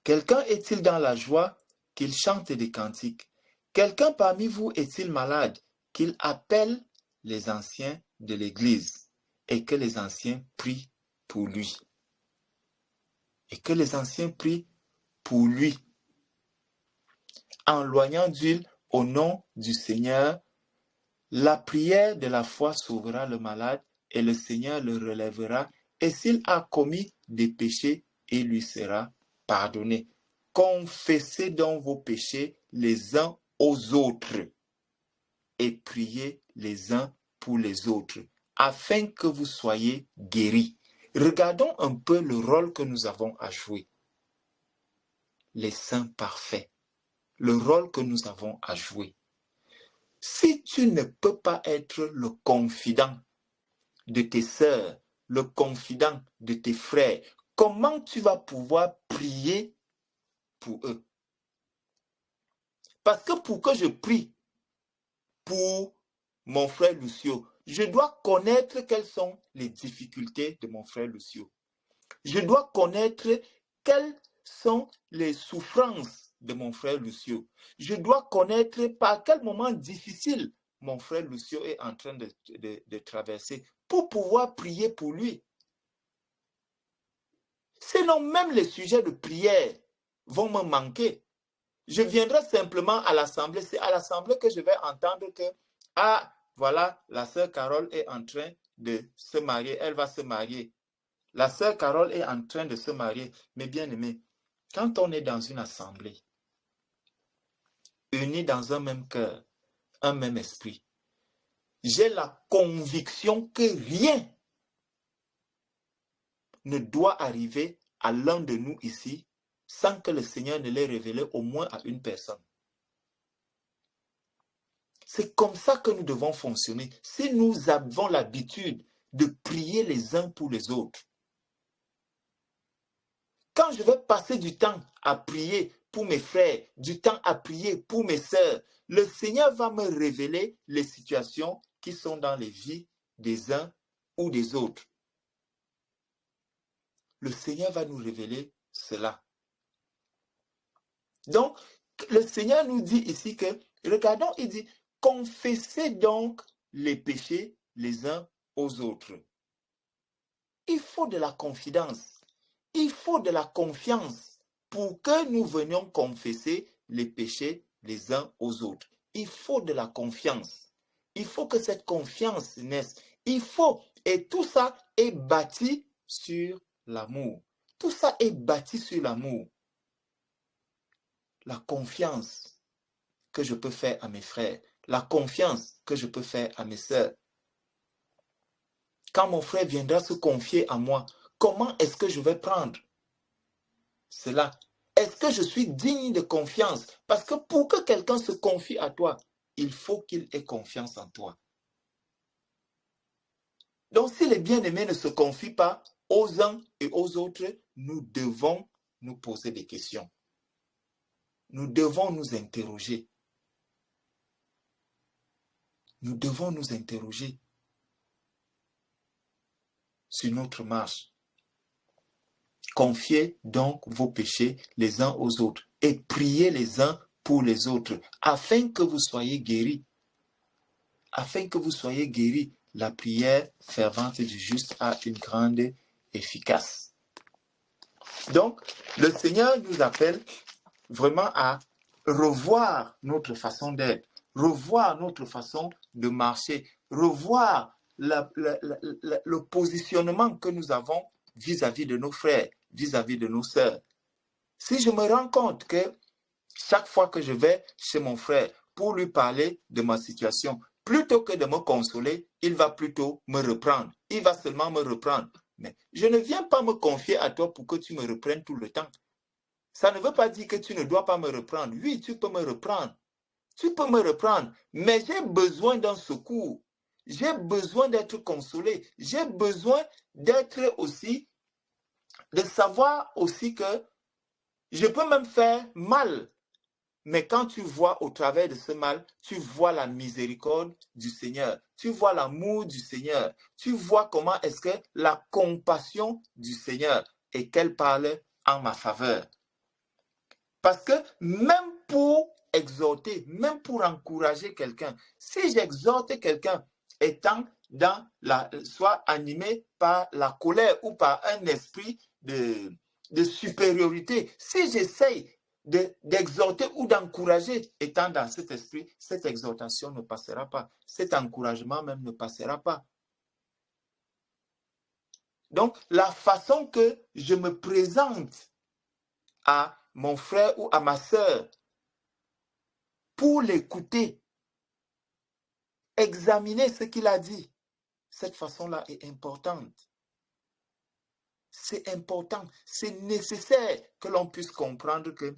Quelqu'un est-il dans la joie? Qu'il chante des cantiques. Quelqu'un parmi vous est-il malade? Qu'il appelle les anciens de l'Église et que les anciens prient pour lui. Et que les anciens prient pour lui. En loignant d'huile au nom du Seigneur, la prière de la foi sauvera le malade et le Seigneur le relèvera. Et s'il a commis des péchés, il lui sera pardonné. Confessez donc vos péchés les uns aux autres et priez les uns pour les autres, afin que vous soyez guéris. Regardons un peu le rôle que nous avons à jouer. Les saints parfaits. Le rôle que nous avons à jouer. Si tu ne peux pas être le confident de tes sœurs, le confident de tes frères, comment tu vas pouvoir prier pour eux? Parce que pour que je prie pour mon frère Lucio, je dois connaître quelles sont les difficultés de mon frère Lucio. Je dois connaître quelles sont les souffrances de mon frère Lucio. Je dois connaître par quel moment difficile mon frère Lucio est en train de traverser pour pouvoir prier pour lui. Sinon, même les sujets de prière vont me manquer. Je viendrai simplement à l'assemblée. C'est à l'assemblée que je vais entendre que, ah, voilà, la sœur Carole est en train de se marier. Elle va se marier. La sœur Carole est en train de se marier. Mais bien aimé, quand on est dans une assemblée, unis dans un même cœur, un même esprit, j'ai la conviction que rien ne doit arriver à l'un de nous ici sans que le Seigneur ne l'ait révélé au moins à une personne. C'est comme ça que nous devons fonctionner. Si nous avons l'habitude de prier les uns pour les autres, quand je vais passer du temps à prier pour mes frères, du temps à prier pour mes sœurs, le Seigneur va me révéler les situations qui sont dans les vies des uns ou des autres. Le Seigneur va nous révéler cela. Donc, le Seigneur nous dit ici que, regardons, il dit, confessez donc les péchés les uns aux autres. Il faut de la confidence. Il faut de la confiance pour que nous venions confesser les péchés les uns aux autres. Il faut de la confiance. Il faut que cette confiance naisse. Il faut, et tout ça est bâti sur l'amour. Tout ça est bâti sur l'amour. La confiance que je peux faire à mes frères. La confiance que je peux faire à mes sœurs. Quand mon frère viendra se confier à moi, comment est-ce que je vais prendre cela? Est-ce que je suis digne de confiance? Parce que pour que quelqu'un se confie à toi, il faut qu'il ait confiance en toi. Donc si les bien-aimés ne se confient pas aux uns et aux autres, nous devons nous poser des questions. Nous devons nous interroger. Nous devons nous interroger sur notre marche. Confiez donc vos péchés les uns aux autres et priez les uns pour les autres afin que vous soyez guéris. Afin que vous soyez guéris, la prière fervente du juste a une grande efficace. Donc, le Seigneur nous appelle vraiment à revoir notre façon d'être, revoir notre façon de marcher, revoir le positionnement que nous avons vis-à-vis de nos frères, vis-à-vis de nos sœurs. Si je me rends compte que chaque fois que je vais chez mon frère pour lui parler de ma situation, plutôt que de me consoler, il va plutôt me reprendre. Il va seulement me reprendre. Mais je ne viens pas me confier à toi pour que tu me reprennes tout le temps. Ça ne veut pas dire que tu ne dois pas me reprendre. Oui, tu peux me reprendre. Tu peux me reprendre. Mais j'ai besoin d'un secours. J'ai besoin d'être consolé. J'ai besoin d'être aussi, de savoir aussi que je peux même faire mal. Mais quand tu vois au travers de ce mal, tu vois la miséricorde du Seigneur. Tu vois l'amour du Seigneur. Tu vois comment est-ce que la compassion du Seigneur et qu'elle parle en ma faveur. Parce que même pour exhorter, même pour encourager quelqu'un, si j'exhorte quelqu'un étant dans soit animé par la colère ou par un esprit de supériorité, si j'essaye d'exhorter ou d'encourager étant dans cet esprit, cette exhortation ne passera pas. Cet encouragement même ne passera pas. Donc, la façon que je me présente à mon frère ou à ma sœur pour l'écouter, examiner ce qu'il a dit, cette façon-là est importante. C'est important, c'est nécessaire que l'on puisse comprendre que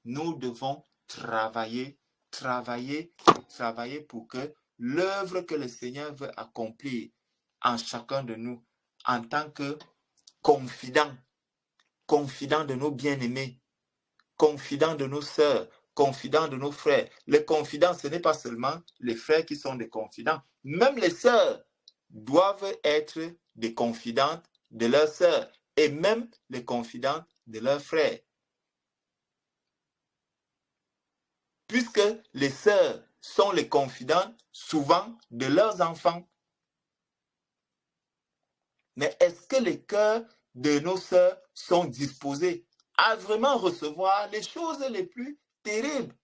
nous devons travailler pour que l'œuvre que le Seigneur veut accomplir en chacun de nous, en tant que confident de nos bien-aimés, confident de nos sœurs, confident de nos frères. Les confidents, ce n'est pas seulement les frères qui sont des confidents. Même les sœurs doivent être des confidentes de leurs sœurs et même les confidentes de leurs frères. Puisque les sœurs sont les confidentes souvent de leurs enfants. Mais est-ce que les cœurs de nos sœurs sont disposés à vraiment recevoir les choses les plus terribles?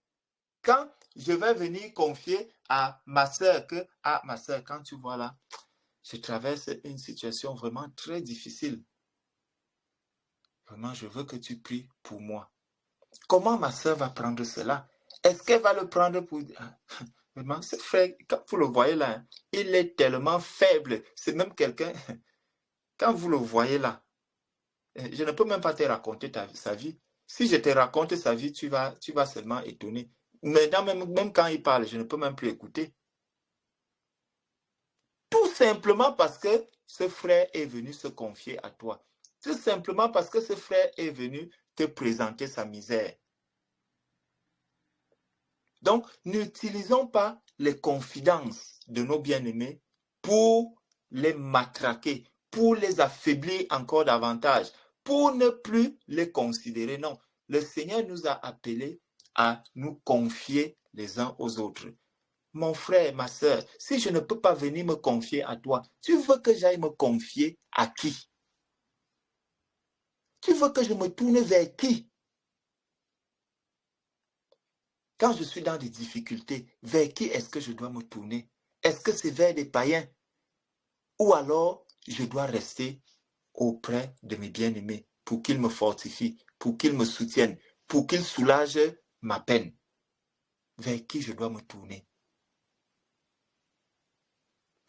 Quand je vais venir confier à ma sœur que, ma sœur, quand tu vois là, je traverse une situation vraiment très difficile. Vraiment, je veux que tu pries pour moi. Comment ma sœur va prendre cela? Est-ce qu'elle va le prendre pour... Vraiment, ce frère, quand vous le voyez là, il est tellement faible. C'est même quelqu'un... Quand vous le voyez là, je ne peux même pas te raconter sa vie. Si je te raconte sa vie, tu vas seulement étonner. Maintenant, même quand il parle, je ne peux même plus écouter. Tout simplement parce que ce frère est venu se confier à toi. Tout simplement parce que ce frère est venu te présenter sa misère. Donc, n'utilisons pas les confidences de nos bien-aimés pour les matraquer, pour les affaiblir encore davantage, pour ne plus les considérer. Non, le Seigneur nous a appelés à nous confier les uns aux autres. Mon frère, ma sœur, si je ne peux pas venir me confier à toi, tu veux que j'aille me confier à qui? Tu veux que je me tourne vers qui? Quand je suis dans des difficultés, vers qui est-ce que je dois me tourner? Est-ce que c'est vers des païens? Ou alors, je dois rester auprès de mes bien-aimés pour qu'ils me fortifient, pour qu'ils me soutiennent, pour qu'ils soulagent ma peine. Vers qui je dois me tourner?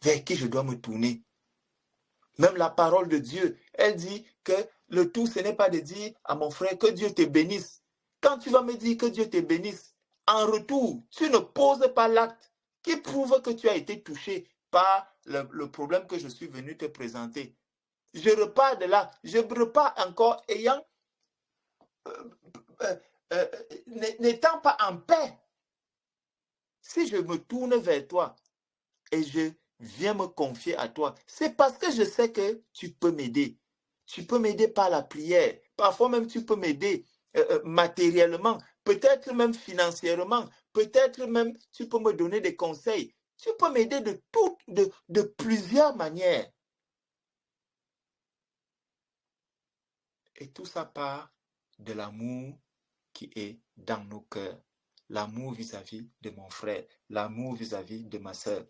Vers qui je dois me tourner? Même la parole de Dieu, elle dit que le tout, ce n'est pas de dire à mon frère que Dieu te bénisse. Quand tu vas me dire que Dieu te bénisse, en retour, tu ne poses pas l'acte qui prouve que tu as été touché par le problème que je suis venu te présenter. Je repars de là, je repars encore ayant, n'étant pas en paix. Si je me tourne vers toi et je viens me confier à toi, c'est parce que je sais que tu peux m'aider. Tu peux m'aider par la prière. Parfois même, tu peux m'aider matériellement, peut-être même financièrement, peut-être même tu peux me donner des conseils. Tu peux m'aider de plusieurs manières. Et tout ça part de l'amour qui est dans nos cœurs. L'amour vis-à-vis de mon frère, l'amour vis-à-vis de ma sœur.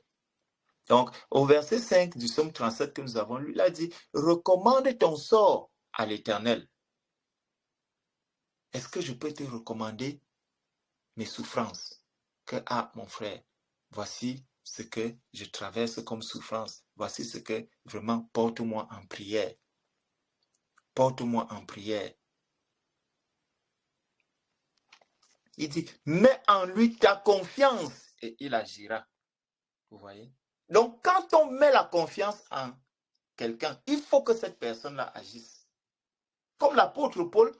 Donc, au verset 5 du psaume 37 que nous avons lu, il a dit, recommande ton sort à l'Éternel. Est-ce que je peux te recommander mes souffrances? Que, mon frère, voici ce que je traverse comme souffrance. Voici ce que vraiment porte-moi en prière. Porte-moi en prière. Il dit, mets en lui ta confiance et il agira. Vous voyez? Donc, quand on met la confiance en quelqu'un, il faut que cette personne-là agisse. Comme l'apôtre Paul,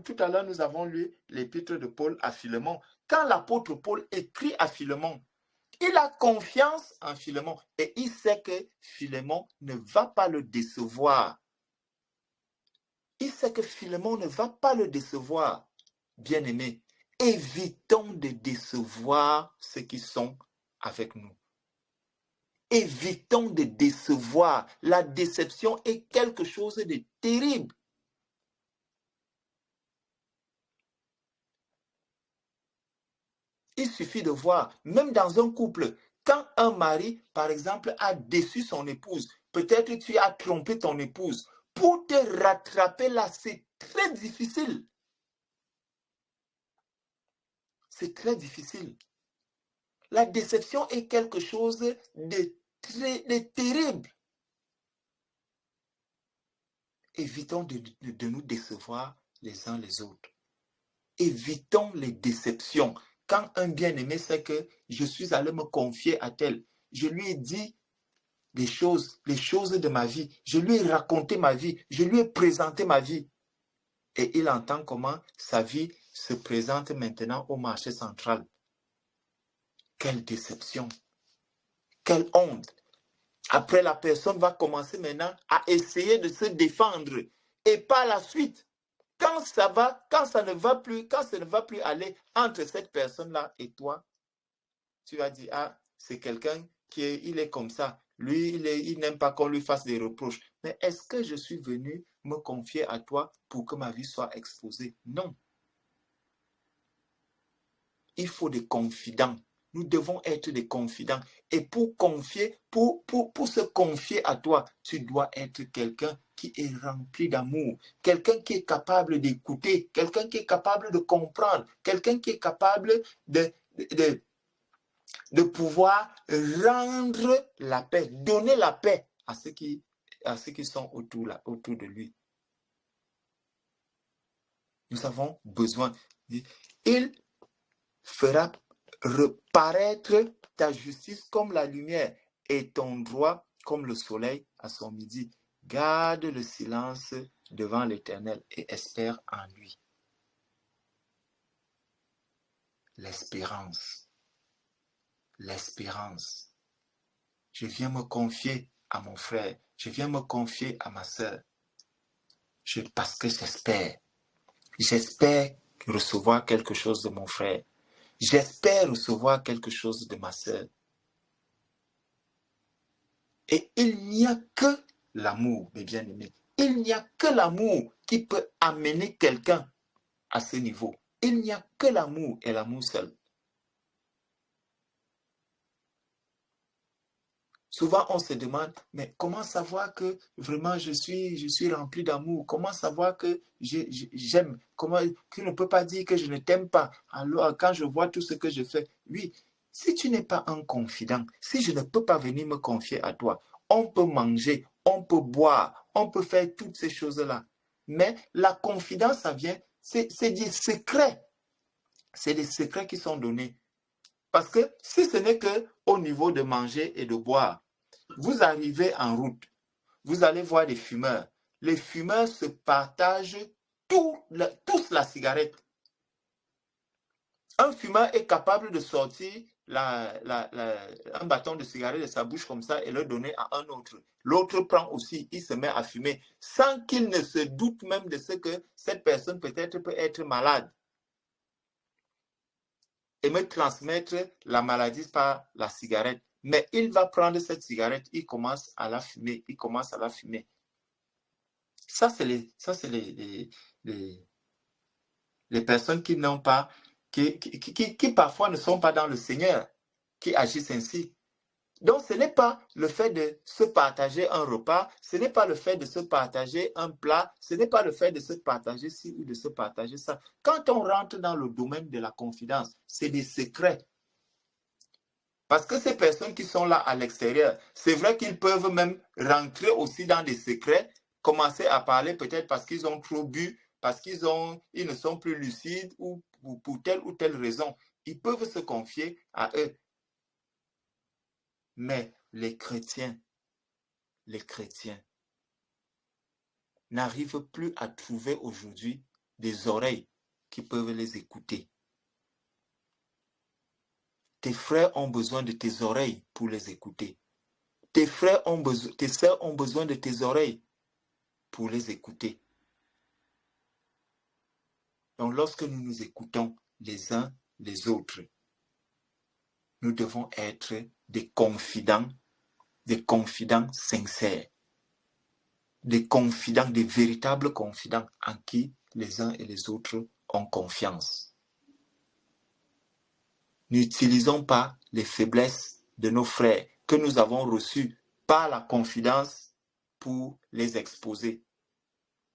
tout à l'heure nous avons lu l'épître de Paul à Philémon. Quand l'apôtre Paul écrit à Philémon, il a confiance en Philémon et il sait que Philémon ne va pas le décevoir. Il sait que Philémon ne va pas le décevoir. Bien-aimés, évitons de décevoir ceux qui sont avec nous. Évitons de décevoir. La déception est quelque chose de terrible. Il suffit de voir, même dans un couple, quand un mari, par exemple, a déçu son épouse, peut-être tu as trompé ton épouse, pour te rattraper là, c'est très difficile. C'est très difficile. La déception est quelque chose de terrible. Évitons de nous décevoir les uns les autres. Évitons les déceptions. Quand un bien-aimé sait que je suis allé me confier à tel, je lui ai dit les choses de ma vie, je lui ai raconté ma vie, je lui ai présenté ma vie. Et il entend comment sa vie se présente maintenant au marché central. Quelle déception! Quelle honte! Après, la personne va commencer maintenant à essayer de se défendre. Et par la suite, quand ça ne va plus aller entre cette personne-là et toi, tu vas dire, c'est quelqu'un il est comme ça. Lui, il n'aime pas qu'on lui fasse des reproches. Mais est-ce que je suis venu me confier à toi pour que ma vie soit exposée? Non. Il faut des confidents. Nous devons être des confidents. Et pour se confier à toi, tu dois être quelqu'un qui est rempli d'amour, quelqu'un qui est capable d'écouter, quelqu'un qui est capable de comprendre, quelqu'un qui est capable de pouvoir rendre la paix, donner la paix à ceux qui sont autour de lui. Nous avons besoin. Il fera reparaître ta justice comme la lumière et ton droit comme le soleil à son midi. Garde le silence devant l'Éternel et espère en lui. L'espérance. L'espérance. Je viens me confier à mon frère. Je viens me confier à ma sœur. Parce que j'espère. J'espère recevoir quelque chose de mon frère. J'espère recevoir quelque chose de ma sœur. Et il n'y a que l'amour, mes bien-aimés. Il n'y a que l'amour qui peut amener quelqu'un à ce niveau. Il n'y a que l'amour et l'amour seul. Souvent, on se demande, mais comment savoir que vraiment je suis rempli d'amour? Comment savoir que j'aime? Comment tu ne peux pas dire que je ne t'aime pas? Alors, quand je vois tout ce que je fais, oui, si tu n'es pas un confident, si je ne peux pas venir me confier à toi, on peut manger, on peut boire, on peut faire toutes ces choses-là. Mais la confidence, ça vient, c'est des secrets. C'est des secrets qui sont donnés. Parce que si ce n'est qu'au niveau de manger et de boire, vous arrivez en route, vous allez voir des fumeurs. Les fumeurs se partagent tous la cigarette. Un fumeur est capable de sortir un bâton de cigarette de sa bouche comme ça et le donner à un autre. L'autre prend aussi, il se met à fumer, sans qu'il ne se doute même de ce que cette personne peut être malade. Et me transmettre la maladie par la cigarette. Mais il va prendre cette cigarette, il commence à la fumer, Ça, c'est les personnes qui n'ont pas, qui parfois ne sont pas dans le Seigneur, qui agissent ainsi. Donc, ce n'est pas le fait de se partager un repas, ce n'est pas le fait de se partager un plat, ce n'est pas le fait de se partager ci ou de se partager ça. Quand on rentre dans le domaine de la confidence, c'est des secrets. Parce que ces personnes qui sont là à l'extérieur, c'est vrai qu'ils peuvent même rentrer aussi dans des secrets, commencer à parler peut-être parce qu'ils ont trop bu, parce qu'ils ne sont plus lucides ou pour telle ou telle raison. Ils peuvent se confier à eux. Mais les chrétiens n'arrivent plus à trouver aujourd'hui des oreilles qui peuvent les écouter. Tes frères ont besoin de tes oreilles pour les écouter. Tes sœurs ont besoin de tes oreilles pour les écouter. Donc, lorsque nous nous écoutons les uns les autres, nous devons être des confidents sincères, des véritables confidents en qui les uns et les autres ont confiance. N'utilisons pas les faiblesses de nos frères que nous avons reçues par la confidence pour les exposer,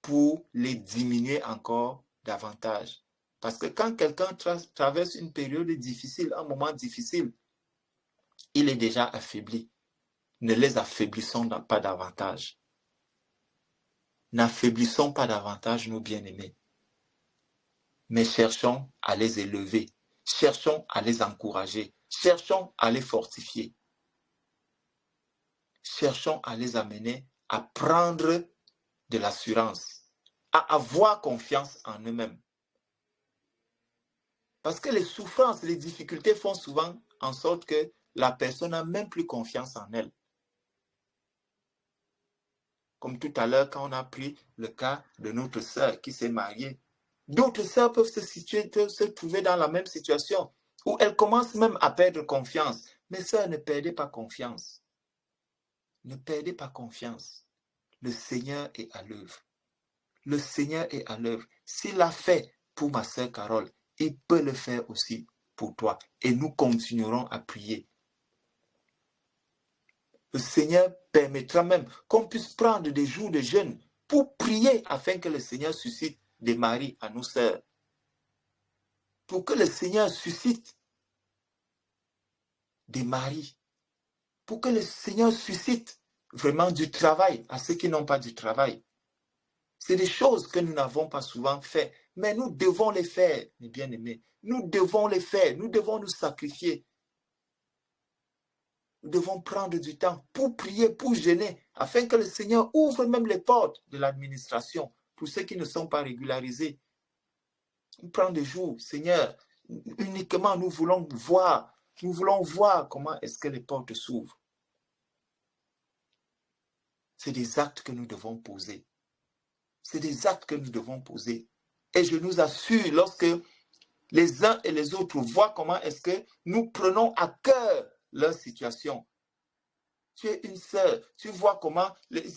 pour les diminuer encore davantage. Parce que quand quelqu'un traverse une période difficile, un moment difficile, il est déjà affaibli. Ne les affaiblissons pas davantage. N'affaiblissons pas davantage nos bien-aimés. Mais cherchons à les élever. Cherchons à les encourager. Cherchons à les fortifier. Cherchons à les amener à prendre de l'assurance, à avoir confiance en eux-mêmes. Parce que les souffrances, les difficultés font souvent en sorte que la personne n'a même plus confiance en elle. Comme tout à l'heure, quand on a pris le cas de notre sœur qui s'est mariée, d'autres sœurs peuvent se trouver dans la même situation où elles commencent même à perdre confiance. Mes sœurs, ne perdez pas confiance. Ne perdez pas confiance. Le Seigneur est à l'œuvre. Le Seigneur est à l'œuvre. S'il l'a fait pour ma sœur Carole, il peut le faire aussi pour toi. Et nous continuerons à prier. Le Seigneur permettra même qu'on puisse prendre des jours de jeûne pour prier afin que le Seigneur suscite des maris à nos sœurs. Pour que le Seigneur suscite des maris. Pour que le Seigneur suscite vraiment du travail à ceux qui n'ont pas du travail. C'est des choses que nous n'avons pas souvent fait, mais nous devons les faire, mes bien-aimés. Nous devons les faire, nous devons nous sacrifier. Nous devons prendre du temps pour prier, pour jeûner, afin que le Seigneur ouvre même les portes de l'administration pour ceux qui ne sont pas régularisés. On prend des jours, Seigneur, uniquement nous voulons voir comment est-ce que les portes s'ouvrent. C'est des actes que nous devons poser. C'est des actes que nous devons poser. Et je nous assure, lorsque les uns et les autres voient comment est-ce que nous prenons à cœur leur situation. Tu es une sœur, tu vois comment,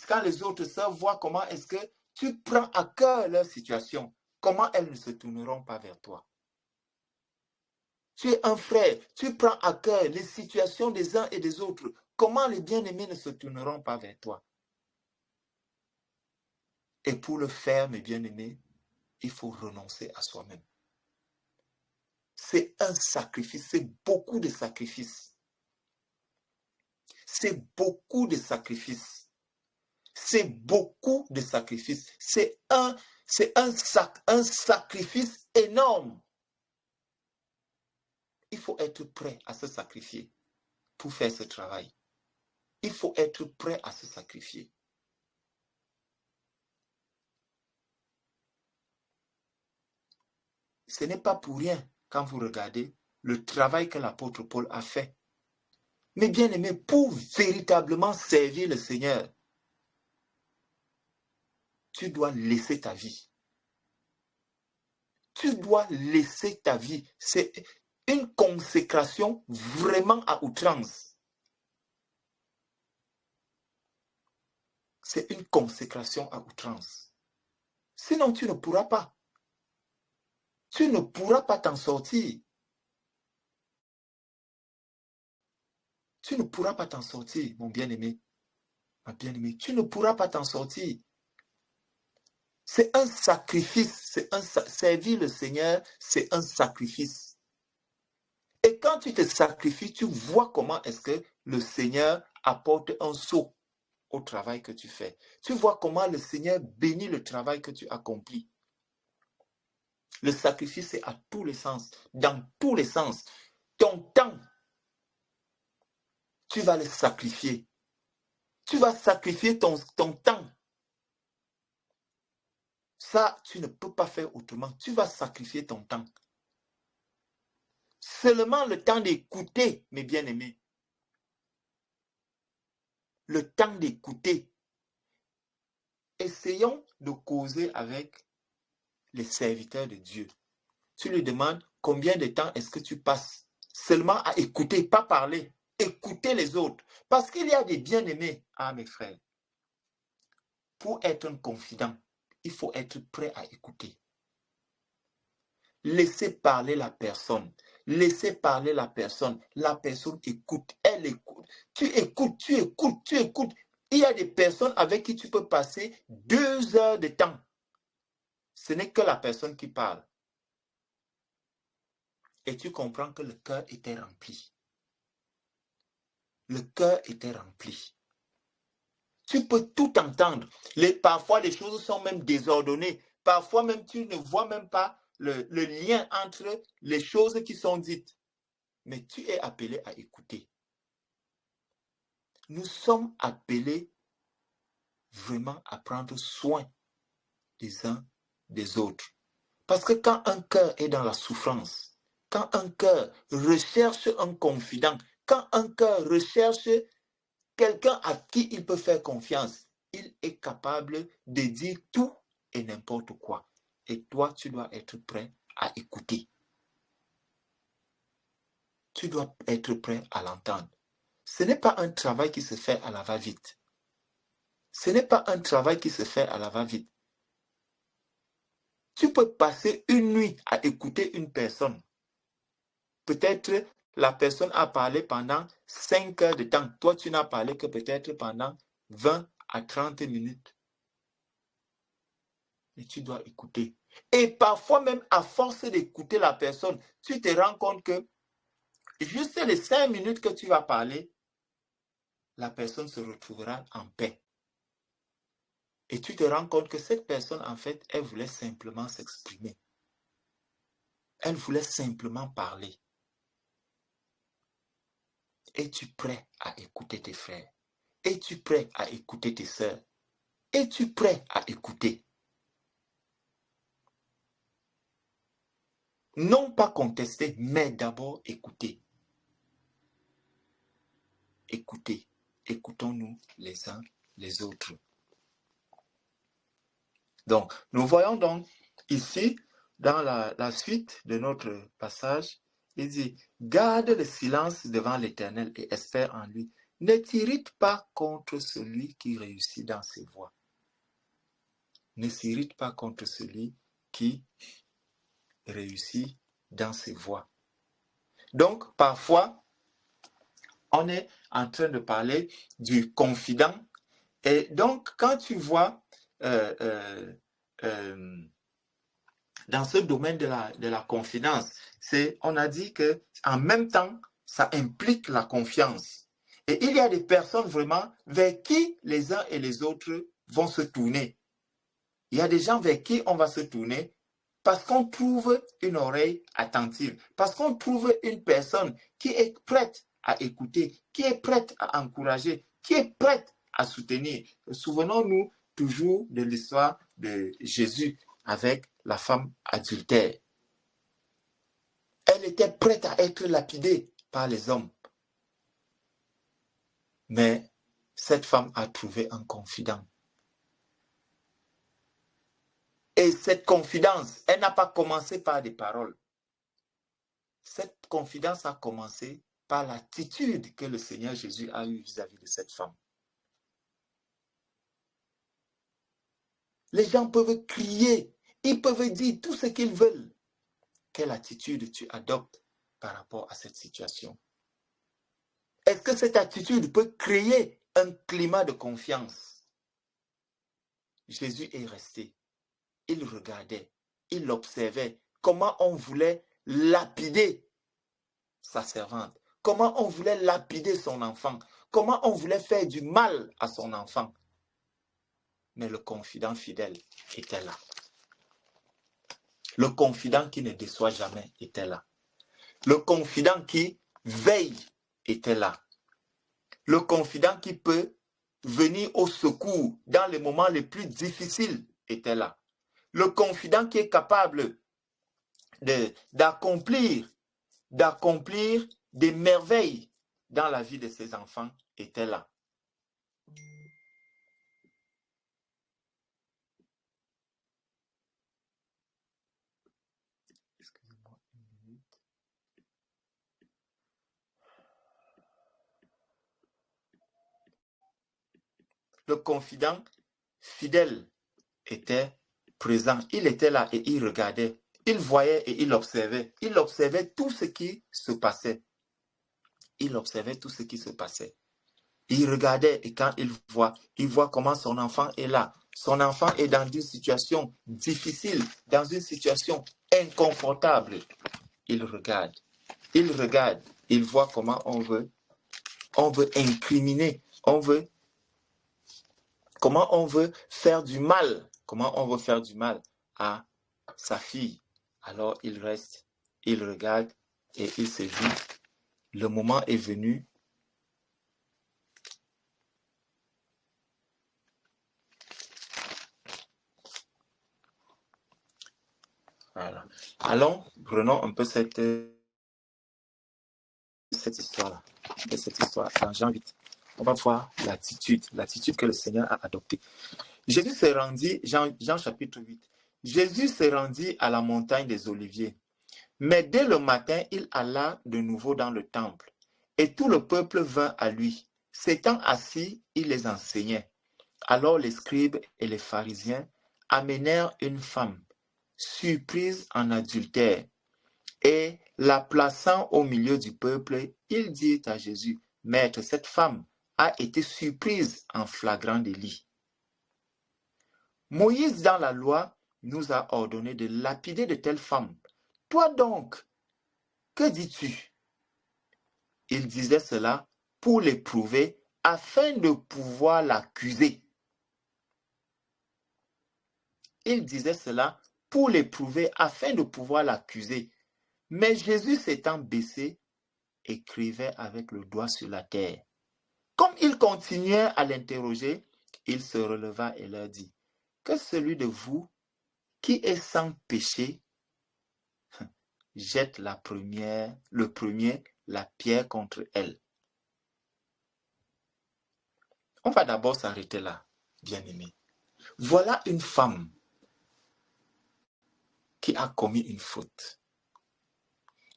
quand les autres sœurs voient comment est-ce que tu prends à cœur leur situation, comment elles ne se tourneront pas vers toi. Tu es un frère, tu prends à cœur les situations des uns et des autres, comment les bien-aimés ne se tourneront pas vers toi. Et pour le faire, mes bien-aimés, il faut renoncer à soi-même. C'est un sacrifice, c'est beaucoup de sacrifices. C'est beaucoup de sacrifices. C'est beaucoup de sacrifices. C'est un sacrifice énorme. Il faut être prêt à se sacrifier pour faire ce travail. Il faut être prêt à se sacrifier. Ce n'est pas pour rien quand vous regardez le travail que l'apôtre Paul a fait. Mais bien aimé, pour véritablement servir le Seigneur, tu dois laisser ta vie. Tu dois laisser ta vie. C'est une consécration vraiment à outrance. C'est une consécration à outrance. Sinon, tu ne pourras pas. Tu ne pourras pas t'en sortir. Tu ne pourras pas t'en sortir, mon bien-aimé. Ma bien-aimée, tu ne pourras pas t'en sortir. C'est un sacrifice. Servir le Seigneur, c'est un sacrifice. Et quand tu te sacrifies, tu vois comment est-ce que le Seigneur apporte un saut au travail que tu fais. Tu vois comment le Seigneur bénit le travail que tu accomplis. Le sacrifice, c'est à tous les sens, dans tous les sens. Ton temps, tu vas le sacrifier. Tu vas sacrifier ton temps. Ça, tu ne peux pas faire autrement. Tu vas sacrifier ton temps. Seulement le temps d'écouter, mes bien-aimés. Le temps d'écouter. Essayons de causer avec les serviteurs de Dieu. Tu lui demandes combien de temps est-ce que tu passes seulement à écouter, pas parler. Écouter les autres. Parce qu'il y a des bien-aimés, mes frères. Pour être un confident, il faut être prêt à écouter. Laissez parler la personne. Laissez parler la personne. La personne écoute. Elle écoute. Tu écoutes. Il y a des personnes avec qui tu peux passer 2 heures de temps. Ce n'est que la personne qui parle. Et tu comprends que le cœur était rempli. Le cœur était rempli. Tu peux tout entendre. Parfois, les choses sont même désordonnées. Parfois, même tu ne vois même pas le lien entre les choses qui sont dites. Mais tu es appelé à écouter. Nous sommes appelés vraiment à prendre soin des uns des autres. Parce que quand un cœur est dans la souffrance, quand un cœur recherche un confident, quand un cœur recherche quelqu'un à qui il peut faire confiance, il est capable de dire tout et n'importe quoi. Et toi, tu dois être prêt à écouter. Tu dois être prêt à l'entendre. Ce n'est pas un travail qui se fait à la va-vite. Ce n'est pas un travail qui se fait à la va-vite. Tu peux passer une nuit à écouter une personne. Peut-être la personne a parlé pendant 5 heures de temps. Toi, tu n'as parlé que peut-être pendant 20 à 30 minutes. Et tu dois écouter. Et parfois même, à force d'écouter la personne, tu te rends compte que juste les 5 minutes que tu vas parler, la personne se retrouvera en paix. Et tu te rends compte que cette personne, en fait, elle voulait simplement s'exprimer. Elle voulait simplement parler. Es-tu prêt à écouter tes frères? Es-tu prêt à écouter tes sœurs? Es-tu prêt à écouter? Non pas contester, mais d'abord écouter. Écoutez. Écoutons-nous les uns les autres. Donc, nous voyons donc ici, dans la suite de notre passage, il dit, garde le silence devant l'Éternel et espère en lui. Ne t'irrite pas contre celui qui réussit dans ses voies. Ne s'irrite pas contre celui qui réussit dans ses voies. Donc, parfois, on est en train de parler du confident. Et donc, quand tu vois dans ce domaine de la confidence, on a dit que en même temps, ça implique la confiance. Et il y a des personnes vraiment vers qui les uns et les autres vont se tourner. Il y a des gens vers qui on va se tourner parce qu'on trouve une oreille attentive, parce qu'on trouve une personne qui est prête à écouter, qui est prête à encourager, qui est prête à soutenir. Souvenons-nous toujours de l'histoire de Jésus avec la femme adultère. Elle était prête à être lapidée par les hommes. Mais cette femme a trouvé un confident. Et cette confidence, elle n'a pas commencé par des paroles. Cette confidence a commencé par l'attitude que le Seigneur Jésus a eue vis-à-vis de cette femme. Les gens peuvent crier, ils peuvent dire tout ce qu'ils veulent. Quelle attitude tu adoptes par rapport à cette situation? Est-ce que cette attitude peut créer un climat de confiance? Jésus est resté. Il regardait, il observait comment on voulait lapider sa servante, comment on voulait lapider son enfant, comment on voulait faire du mal à son enfant. Mais le confident fidèle était là. Le confident qui ne déçoit jamais était là. Le confident qui veille était là. Le confident qui peut venir au secours dans les moments les plus difficiles était là. Le confident qui est capable d'accomplir des merveilles dans la vie de ses enfants était là. Excusez-moi une minute. Le confident fidèle était présent. Il était là et il regardait. Il voyait et il observait. Il observait tout ce qui se passait. Il observait tout ce qui se passait. Il regardait et quand il voit comment son enfant est là. Son enfant est dans une situation difficile, dans une situation inconfortable. Il regarde, il voit comment on veut incriminer, comment on veut faire du mal à sa fille. Alors il reste, il regarde et il se dit, le moment est venu. Voilà. Allons, prenons un peu cette histoire-là. Cette histoire dans Jean 8. On va voir l'attitude que le Seigneur a adoptée. Jésus s'est rendu, Jean chapitre 8. Jésus s'est rendu à la montagne des Oliviers. Mais dès le matin, il alla de nouveau dans le temple. Et tout le peuple vint à lui. S'étant assis, il les enseignait. Alors les scribes et les pharisiens amenèrent une femme, surprise en adultère. Et la plaçant au milieu du peuple, il dit à Jésus, « Maître, cette femme a été surprise en flagrant délit. Moïse, dans la loi, nous a ordonné de lapider de telles femmes. Toi donc, que dis-tu » Il disait cela pour l'éprouver, afin de pouvoir l'accuser. Il disait cela pour l'éprouver, afin de pouvoir l'accuser. Mais Jésus s'étant baissé, écrivait avec le doigt sur la terre. Comme il continuait à l'interroger, il se releva et leur dit, « Que celui de vous qui est sans péché jette le premier la pierre contre elle. » On va d'abord s'arrêter là, bien-aimés. Voilà une femme qui a commis une faute.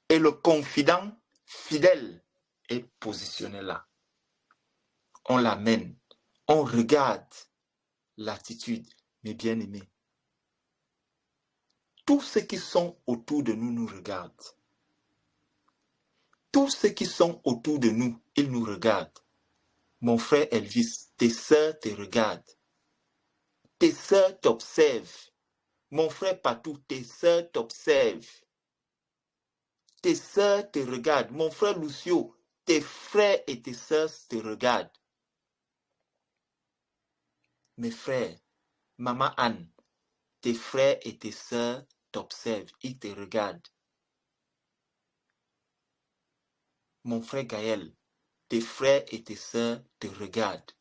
Et le confident fidèle est positionné là. On l'amène, on regarde l'attitude, mes bien-aimés. Tous ceux qui sont autour de nous nous regardent. Tous ceux qui sont autour de nous, ils nous regardent. Mon frère Elvis, tes sœurs te regardent. Tes sœurs t'observent. Mon frère Patou, tes sœurs t'observent. Tes sœurs te regardent. Mon frère Lucio, tes frères et tes sœurs te regardent. Mes frères, maman Anne, tes frères et tes sœurs t'observent, ils te regardent. Mon frère Gaël, tes frères et tes sœurs te regardent.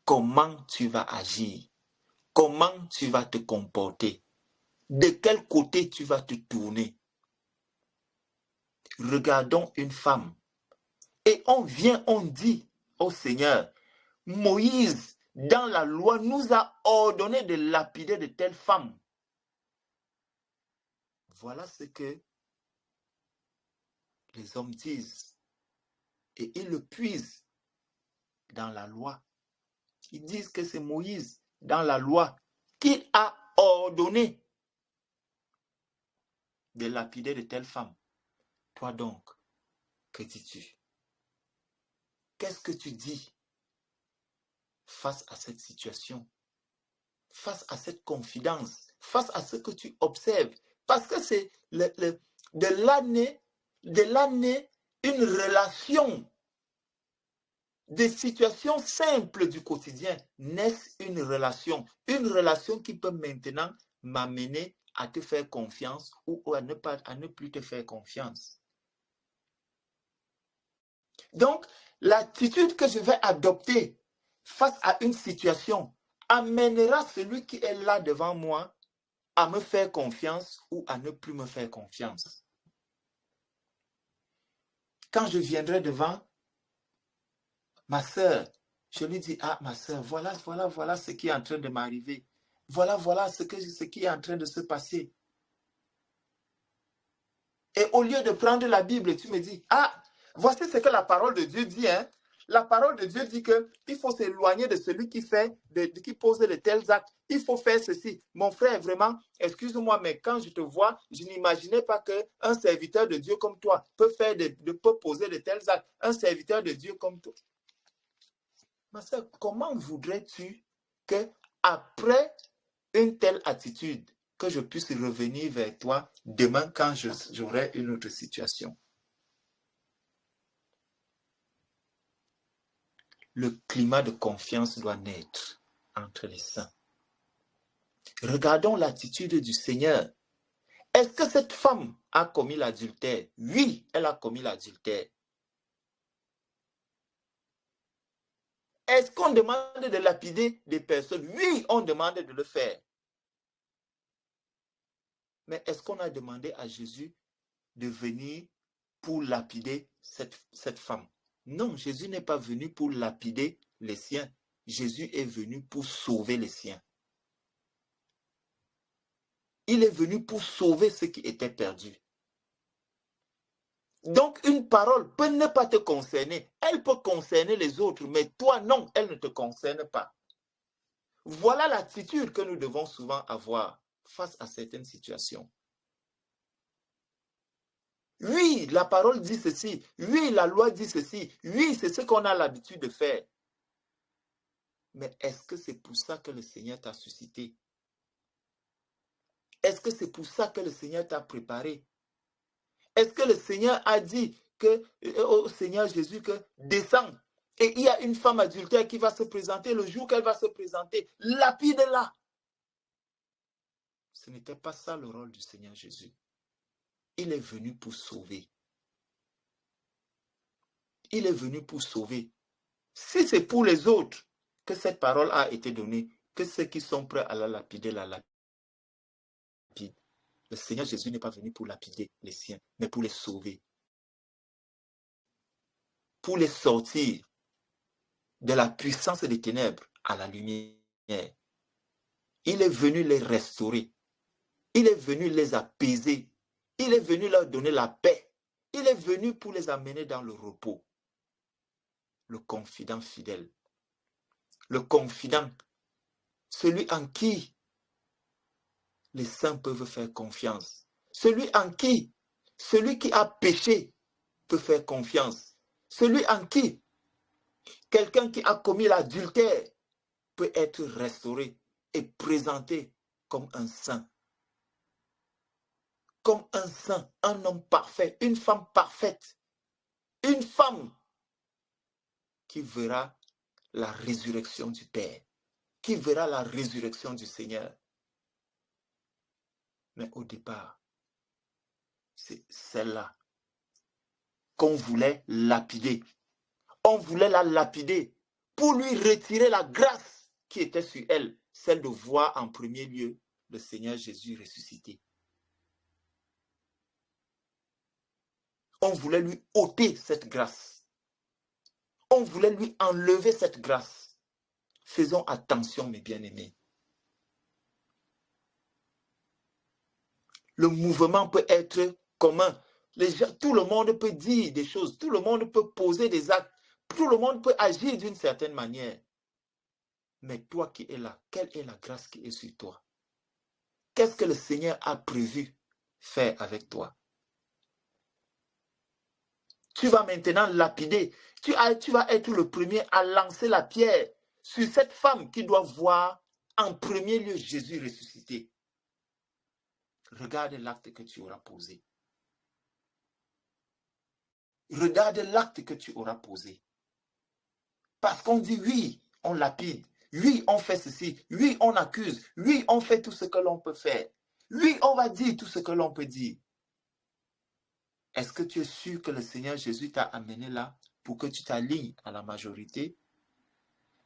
Comment tu vas agir? Comment tu vas te comporter? De quel côté tu vas te tourner? Regardons une femme. Et on dit au Seigneur, Moïse, dans la loi, nous a ordonné de lapider de telles femmes. Voilà ce que les hommes disent. Et ils le puisent dans la loi. Ils disent que c'est Moïse, dans la loi, qu'il a ordonné de lapider de telle femme. Toi donc, que dis-tu? Qu'est-ce que tu dis face à cette situation? Face à cette confidence, face à ce que tu observes? Parce que c'est de l'année, une relation, des situations simples du quotidien naissent une relation qui peut maintenant m'amener à te faire confiance ou à ne plus te faire confiance. Donc, l'attitude que je vais adopter face à une situation amènera celui qui est là devant moi à me faire confiance ou à ne plus me faire confiance. Quand je viendrai devant ma sœur, je lui dis, ah ma sœur, voilà ce qui est en train de m'arriver. Voilà ce qui est en train de se passer. Et au lieu de prendre la Bible, tu me dis, ah, voici ce que la parole de Dieu dit. Hein? La parole de Dieu dit qu'il faut s'éloigner de celui qui pose de tels actes. Il faut faire ceci. Mon frère, vraiment, excuse-moi, mais quand je te vois, je n'imaginais pas qu'un serviteur de Dieu comme toi peut poser de tels actes. Un serviteur de Dieu comme toi. Ma soeur, comment voudrais-tu qu'après une telle attitude, que je puisse revenir vers toi demain quand j'aurai une autre situation? Le climat de confiance doit naître entre les saints. Regardons l'attitude du Seigneur. Est-ce que cette femme a commis l'adultère? Oui, elle a commis l'adultère. Est-ce qu'on demande de lapider des personnes? Oui, on demande de le faire. Mais est-ce qu'on a demandé à Jésus de venir pour lapider cette femme? Non, Jésus n'est pas venu pour lapider les siens. Jésus est venu pour sauver les siens. Il est venu pour sauver ceux qui étaient perdus. Donc, une parole peut ne pas te concerner. Elle peut concerner les autres, mais toi, non, elle ne te concerne pas. Voilà l'attitude que nous devons souvent avoir face à certaines situations. Oui, la parole dit ceci. Oui, la loi dit ceci. Oui, c'est ce qu'on a l'habitude de faire. Mais est-ce que c'est pour ça que le Seigneur t'a suscité? Est-ce que c'est pour ça que le Seigneur t'a préparé? Est-ce que le Seigneur a dit au Seigneur Jésus que descends et il y a une femme adultère qui va se présenter, le jour qu'elle va se présenter, lapide-la? Ce n'était pas ça le rôle du Seigneur Jésus. Il est venu pour sauver. Il est venu pour sauver. Si c'est pour les autres que cette parole a été donnée, que ceux qui sont prêts à la lapider, la lapident. Le Seigneur Jésus n'est pas venu pour lapider les siens, mais pour les sauver. Pour les sortir de la puissance des ténèbres à la lumière. Il est venu les restaurer. Il est venu les apaiser. Il est venu leur donner la paix. Il est venu pour les amener dans le repos. Le confident fidèle. Le confident, celui en qui les saints peuvent faire confiance. Celui qui a péché peut faire confiance. Celui en qui quelqu'un qui a commis l'adultère peut être restauré et présenté comme un saint. Comme un saint, un homme parfait, une femme parfaite. Une femme qui verra la résurrection du Père, qui verra la résurrection du Seigneur. Mais au départ, c'est celle-là qu'on voulait lapider. On voulait la lapider pour lui retirer la grâce qui était sur elle, celle de voir en premier lieu le Seigneur Jésus ressuscité. On voulait lui ôter cette grâce. On voulait lui enlever cette grâce. Faisons attention, mes bien-aimés. Le mouvement peut être commun. Tout le monde peut dire des choses. Tout le monde peut poser des actes. Tout le monde peut agir d'une certaine manière. Mais toi qui es là, quelle est la grâce qui est sur toi? Qu'est-ce que le Seigneur a prévu faire avec toi? Tu vas maintenant lapider. Tu vas être le premier à lancer la pierre sur cette femme qui doit voir en premier lieu Jésus ressuscité. Regarde l'acte que tu auras posé. Regarde l'acte que tu auras posé. Parce qu'on dit oui, on lapide. Oui, on fait ceci. Oui, on accuse. Oui, on fait tout ce que l'on peut faire. Oui, on va dire tout ce que l'on peut dire. Est-ce que tu es sûr que le Seigneur Jésus t'a amené là pour que tu t'alignes à la majorité?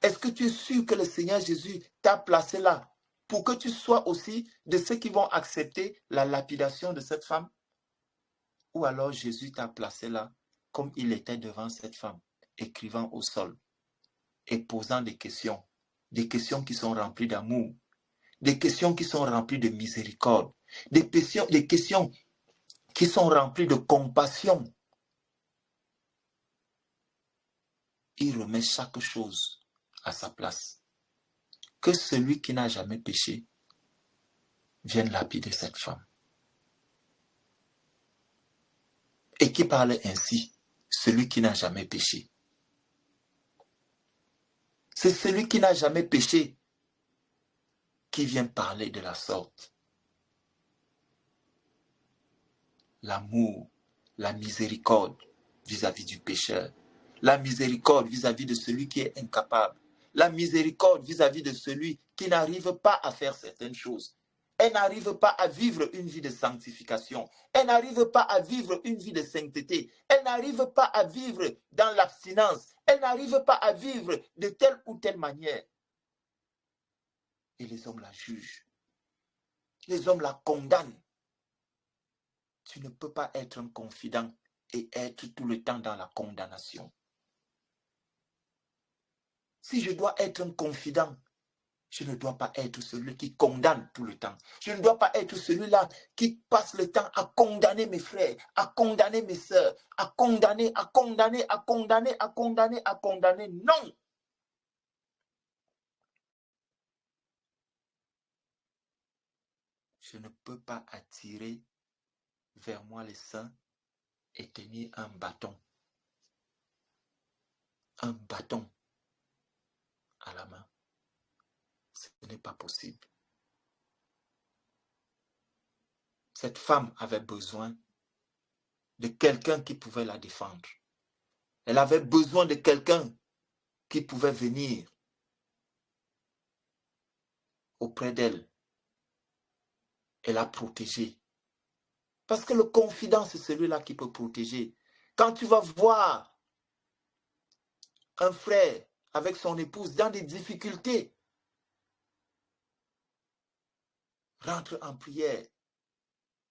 Est-ce que tu es sûr que le Seigneur Jésus t'a placé là pour que tu sois aussi de ceux qui vont accepter la lapidation de cette femme? Ou alors Jésus t'a placé là comme il était devant cette femme, écrivant au sol et posant des questions qui sont remplies d'amour, des questions qui sont remplies de miséricorde, des questions qui sont remplies de compassion. Il remet chaque chose à sa place. Que celui qui n'a jamais péché vienne lapider cette femme. Et qui parle ainsi? Celui qui n'a jamais péché. C'est celui qui n'a jamais péché qui vient parler de la sorte. L'amour, la miséricorde vis-à-vis du pécheur. La miséricorde vis-à-vis de celui qui est incapable. La miséricorde vis-à-vis de celui qui n'arrive pas à faire certaines choses. Elle n'arrive pas à vivre une vie de sanctification. Elle n'arrive pas à vivre une vie de sainteté. Elle n'arrive pas à vivre dans l'abstinence. Elle n'arrive pas à vivre de telle ou telle manière. Et les hommes la jugent. Les hommes la condamnent. Tu ne peux pas être un confident et être tout le temps dans la condamnation. Si je dois être un confident, je ne dois pas être celui qui condamne tout le temps. Je ne dois pas être celui-là qui passe le temps à condamner mes frères, à condamner mes sœurs, à condamner, à condamner, à condamner, à condamner, à condamner. Non! Je ne peux pas attirer vers moi les saints et tenir un bâton. Un bâton à la main. Ce n'est pas possible. Cette femme avait besoin de quelqu'un qui pouvait la défendre. Elle avait besoin de quelqu'un qui pouvait venir auprès d'elle et la protéger. Parce que le confident, c'est celui-là qui peut protéger. Quand tu vas voir un frère avec son épouse dans des difficultés, rentre en prière.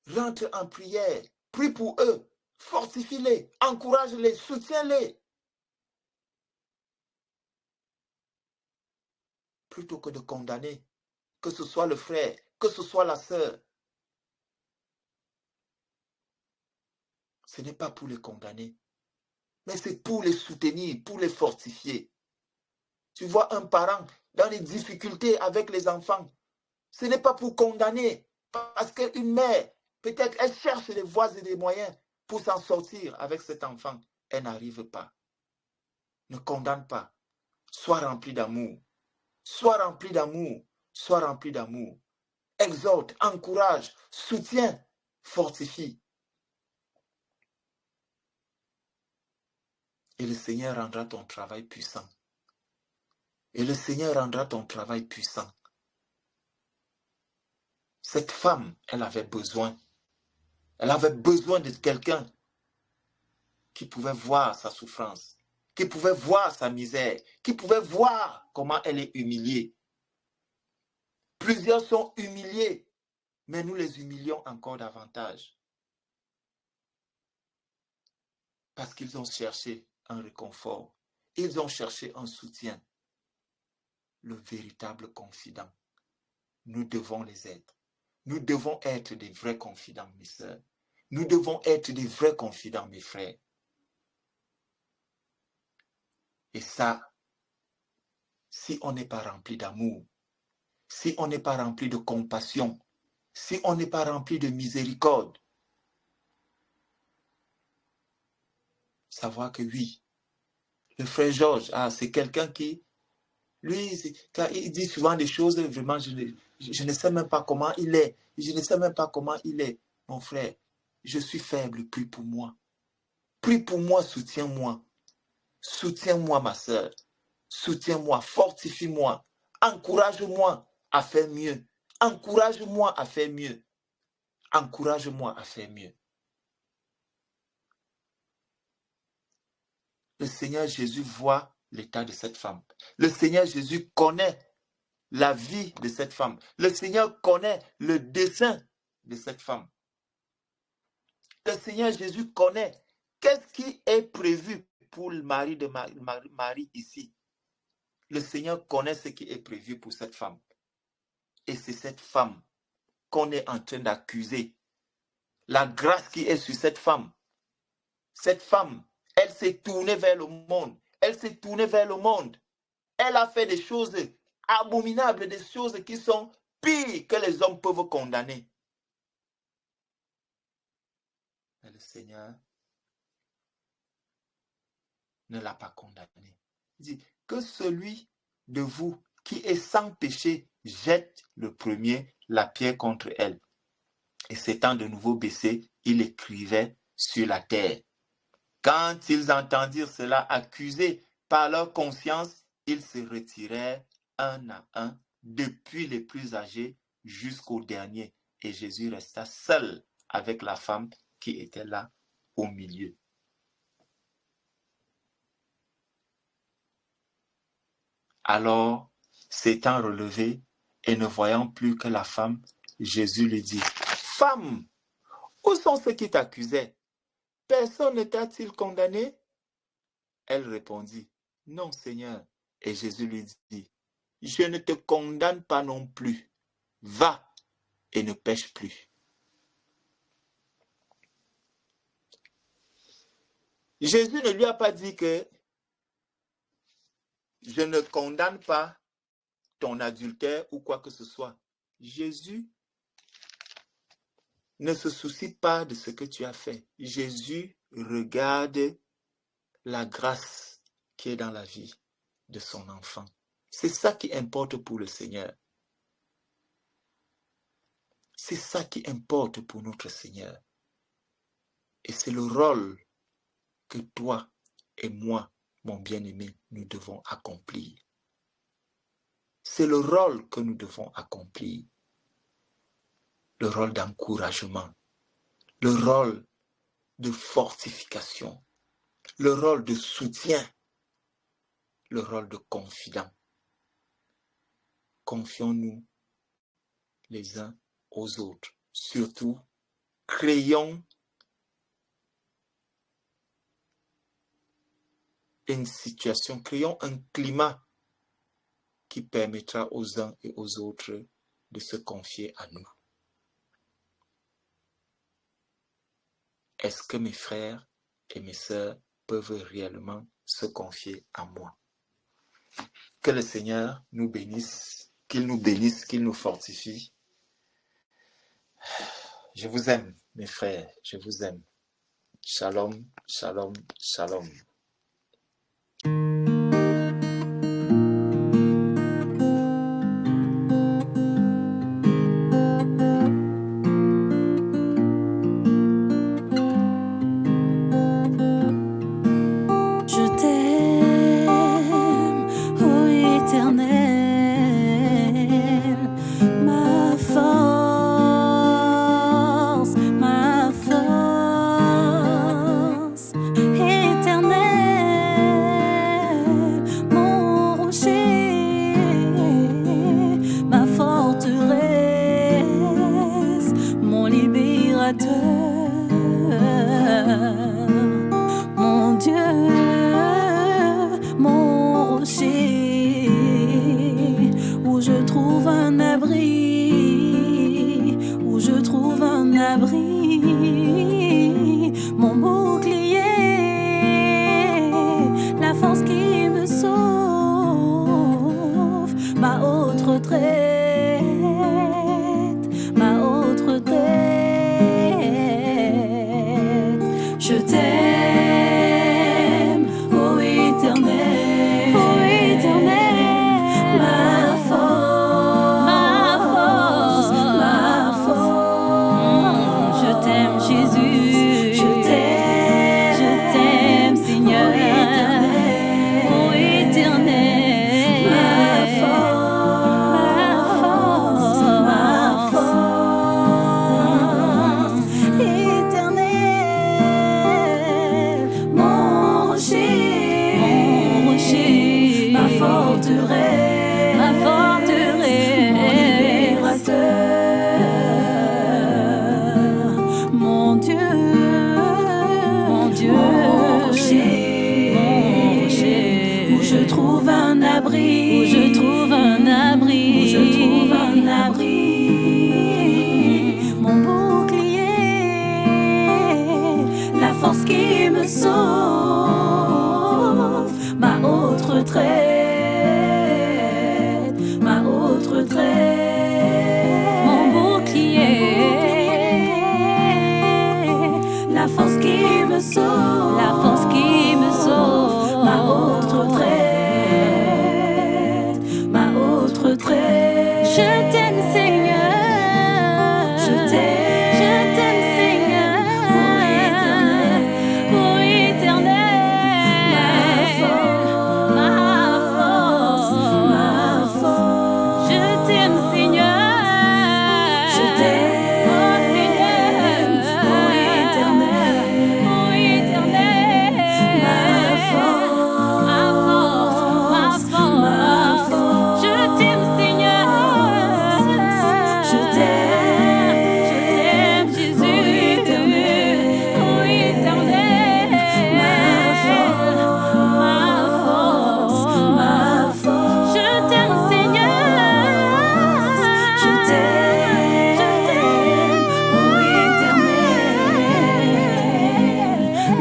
Rentre en prière. Prie pour eux. Fortifie-les. Encourage-les. Soutiens-les. Plutôt que de condamner, que ce soit le frère, que ce soit la sœur. Ce n'est pas pour les condamner, mais c'est pour les soutenir, pour les fortifier. Tu vois un parent dans les difficultés avec les enfants, ce n'est pas pour condamner, parce qu'une mère, peut-être elle cherche des voies et des moyens pour s'en sortir avec cet enfant. Elle n'arrive pas. Ne condamne pas. Sois rempli d'amour. Sois rempli d'amour. Sois rempli d'amour. Exhorte, encourage, soutiens, fortifie. Et le Seigneur rendra ton travail puissant. Et le Seigneur rendra ton travail puissant. Cette femme, elle avait besoin. Elle avait besoin de quelqu'un qui pouvait voir sa souffrance, qui pouvait voir sa misère, qui pouvait voir comment elle est humiliée. Plusieurs sont humiliés, mais nous les humilions encore davantage. Parce qu'ils ont cherché un réconfort. Ils ont cherché un soutien. Le véritable confident. Nous devons les être. Nous devons être des vrais confidents, mes sœurs. Nous devons être des vrais confidents, mes frères. Et ça, si on n'est pas rempli d'amour, si on n'est pas rempli de compassion, si on n'est pas rempli de miséricorde. Savoir que oui, le frère Georges, c'est quelqu'un qui, lui, quand il dit souvent des choses, vraiment, je ne sais même pas comment il est. Je ne sais même pas comment il est. Mon frère, je suis faible, prie pour moi. Prie pour moi, soutiens-moi. Soutiens-moi, ma soeur. Soutiens-moi, fortifie-moi. Encourage-moi à faire mieux. Encourage-moi à faire mieux. Encourage-moi à faire mieux. Le Seigneur Jésus voit l'état de cette femme. Le Seigneur Jésus connaît la vie de cette femme. Le Seigneur connaît le dessein de cette femme. Le Seigneur Jésus connaît qu'est-ce qui est prévu pour le mari de Marie ici. Le Seigneur connaît ce qui est prévu pour cette femme. Et c'est cette femme qu'on est en train d'accuser. La grâce qui est sur cette femme, elle s'est tournée vers le monde. Elle s'est tournée vers le monde. Elle a fait des choses abominables, des choses qui sont pires que les hommes peuvent condamner. Mais le Seigneur ne l'a pas condamnée. Il dit que celui de vous qui est sans péché jette le premier la pierre contre elle. Et s'étant de nouveau baissé, il écrivait sur la terre. Quand ils entendirent cela accusés par leur conscience, ils se retirèrent un à un, depuis les plus âgés jusqu'au dernier. Et Jésus resta seul avec la femme qui était là au milieu. Alors, s'étant relevé et ne voyant plus que la femme, Jésus lui dit, « Femme, où sont ceux qui t'accusaient? Personne ne t'a-t-il condamné? » Elle répondit, « Non, Seigneur. » Et Jésus lui dit, « Je ne te condamne pas non plus. Va et ne pêche plus. » Jésus ne lui a pas dit que je ne condamne pas ton adultère ou quoi que ce soit. Jésus ne se soucie pas de ce que tu as fait. Jésus regarde la grâce qui est dans la vie de son enfant. C'est ça qui importe pour le Seigneur. C'est ça qui importe pour notre Seigneur. Et c'est le rôle que toi et moi, mon bien-aimé, nous devons accomplir. C'est le rôle que nous devons accomplir. Le rôle d'encouragement, le rôle de fortification, le rôle de soutien, le rôle de confident. Confions-nous les uns aux autres. Surtout, créons une situation, créons un climat qui permettra aux uns et aux autres de se confier à nous. Est-ce que mes frères et mes sœurs peuvent réellement se confier à moi? Que le Seigneur nous bénisse, qu'il nous fortifie. Je vous aime, mes frères, je vous aime. Shalom, shalom, shalom. Mon Dieu, mon rocher. retraite, ma haute retraite. Je t'aime, ô Éternel, ma force, ma force. Je t'aime, Jésus, je t'aime, Seigneur, ô Éternel, ma force, Éternel, mon rocher, ma forteresse, mon libérateur, mon Dieu, mon rocher, où je trouve un abri, mon bouclier, la force qui me sauve, ma haute retraite, mon bouclier, la force qui me sauve, ma haute retraite, je t'aime, Seigneur, je t'aime, Seigneur, ô Éternel, ma force, je t'aime, Seigneur, je t'aime, ô Éternel, ma force, je t'aime, Seigneur, je t'aime, Jésus, ô Éternel, ma force, je t'aime, Seigneur, je t'aime, ô Éternel,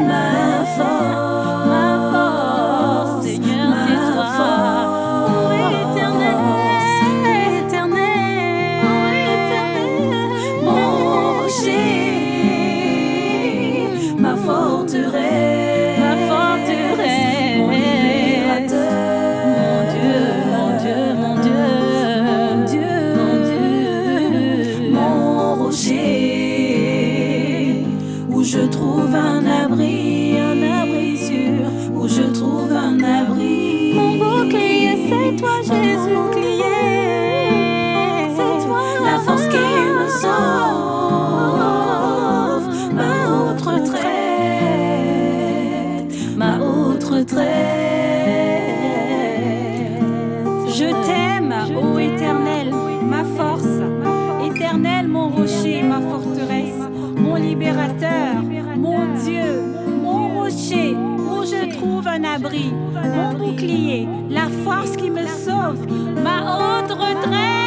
ma force, Seigneur, c'est toi, ô Éternel, mon rocher, ma forteresse, mon libérateur, mon Dieu, mon rocher, où je trouve un abri sûr, où je trouve un abri. Mon bouclier, c'est toi, Jésus. C'est toi, la force qui me sauve, ma haute retraite, Je t'aime, ô Éternel, ma force, Éternel, mon rocher, ma forteresse, mon libérateur, mon Dieu, mon rocher, où je trouve un abri, mon bouclier, la force qui me sauve, ma haute retraite.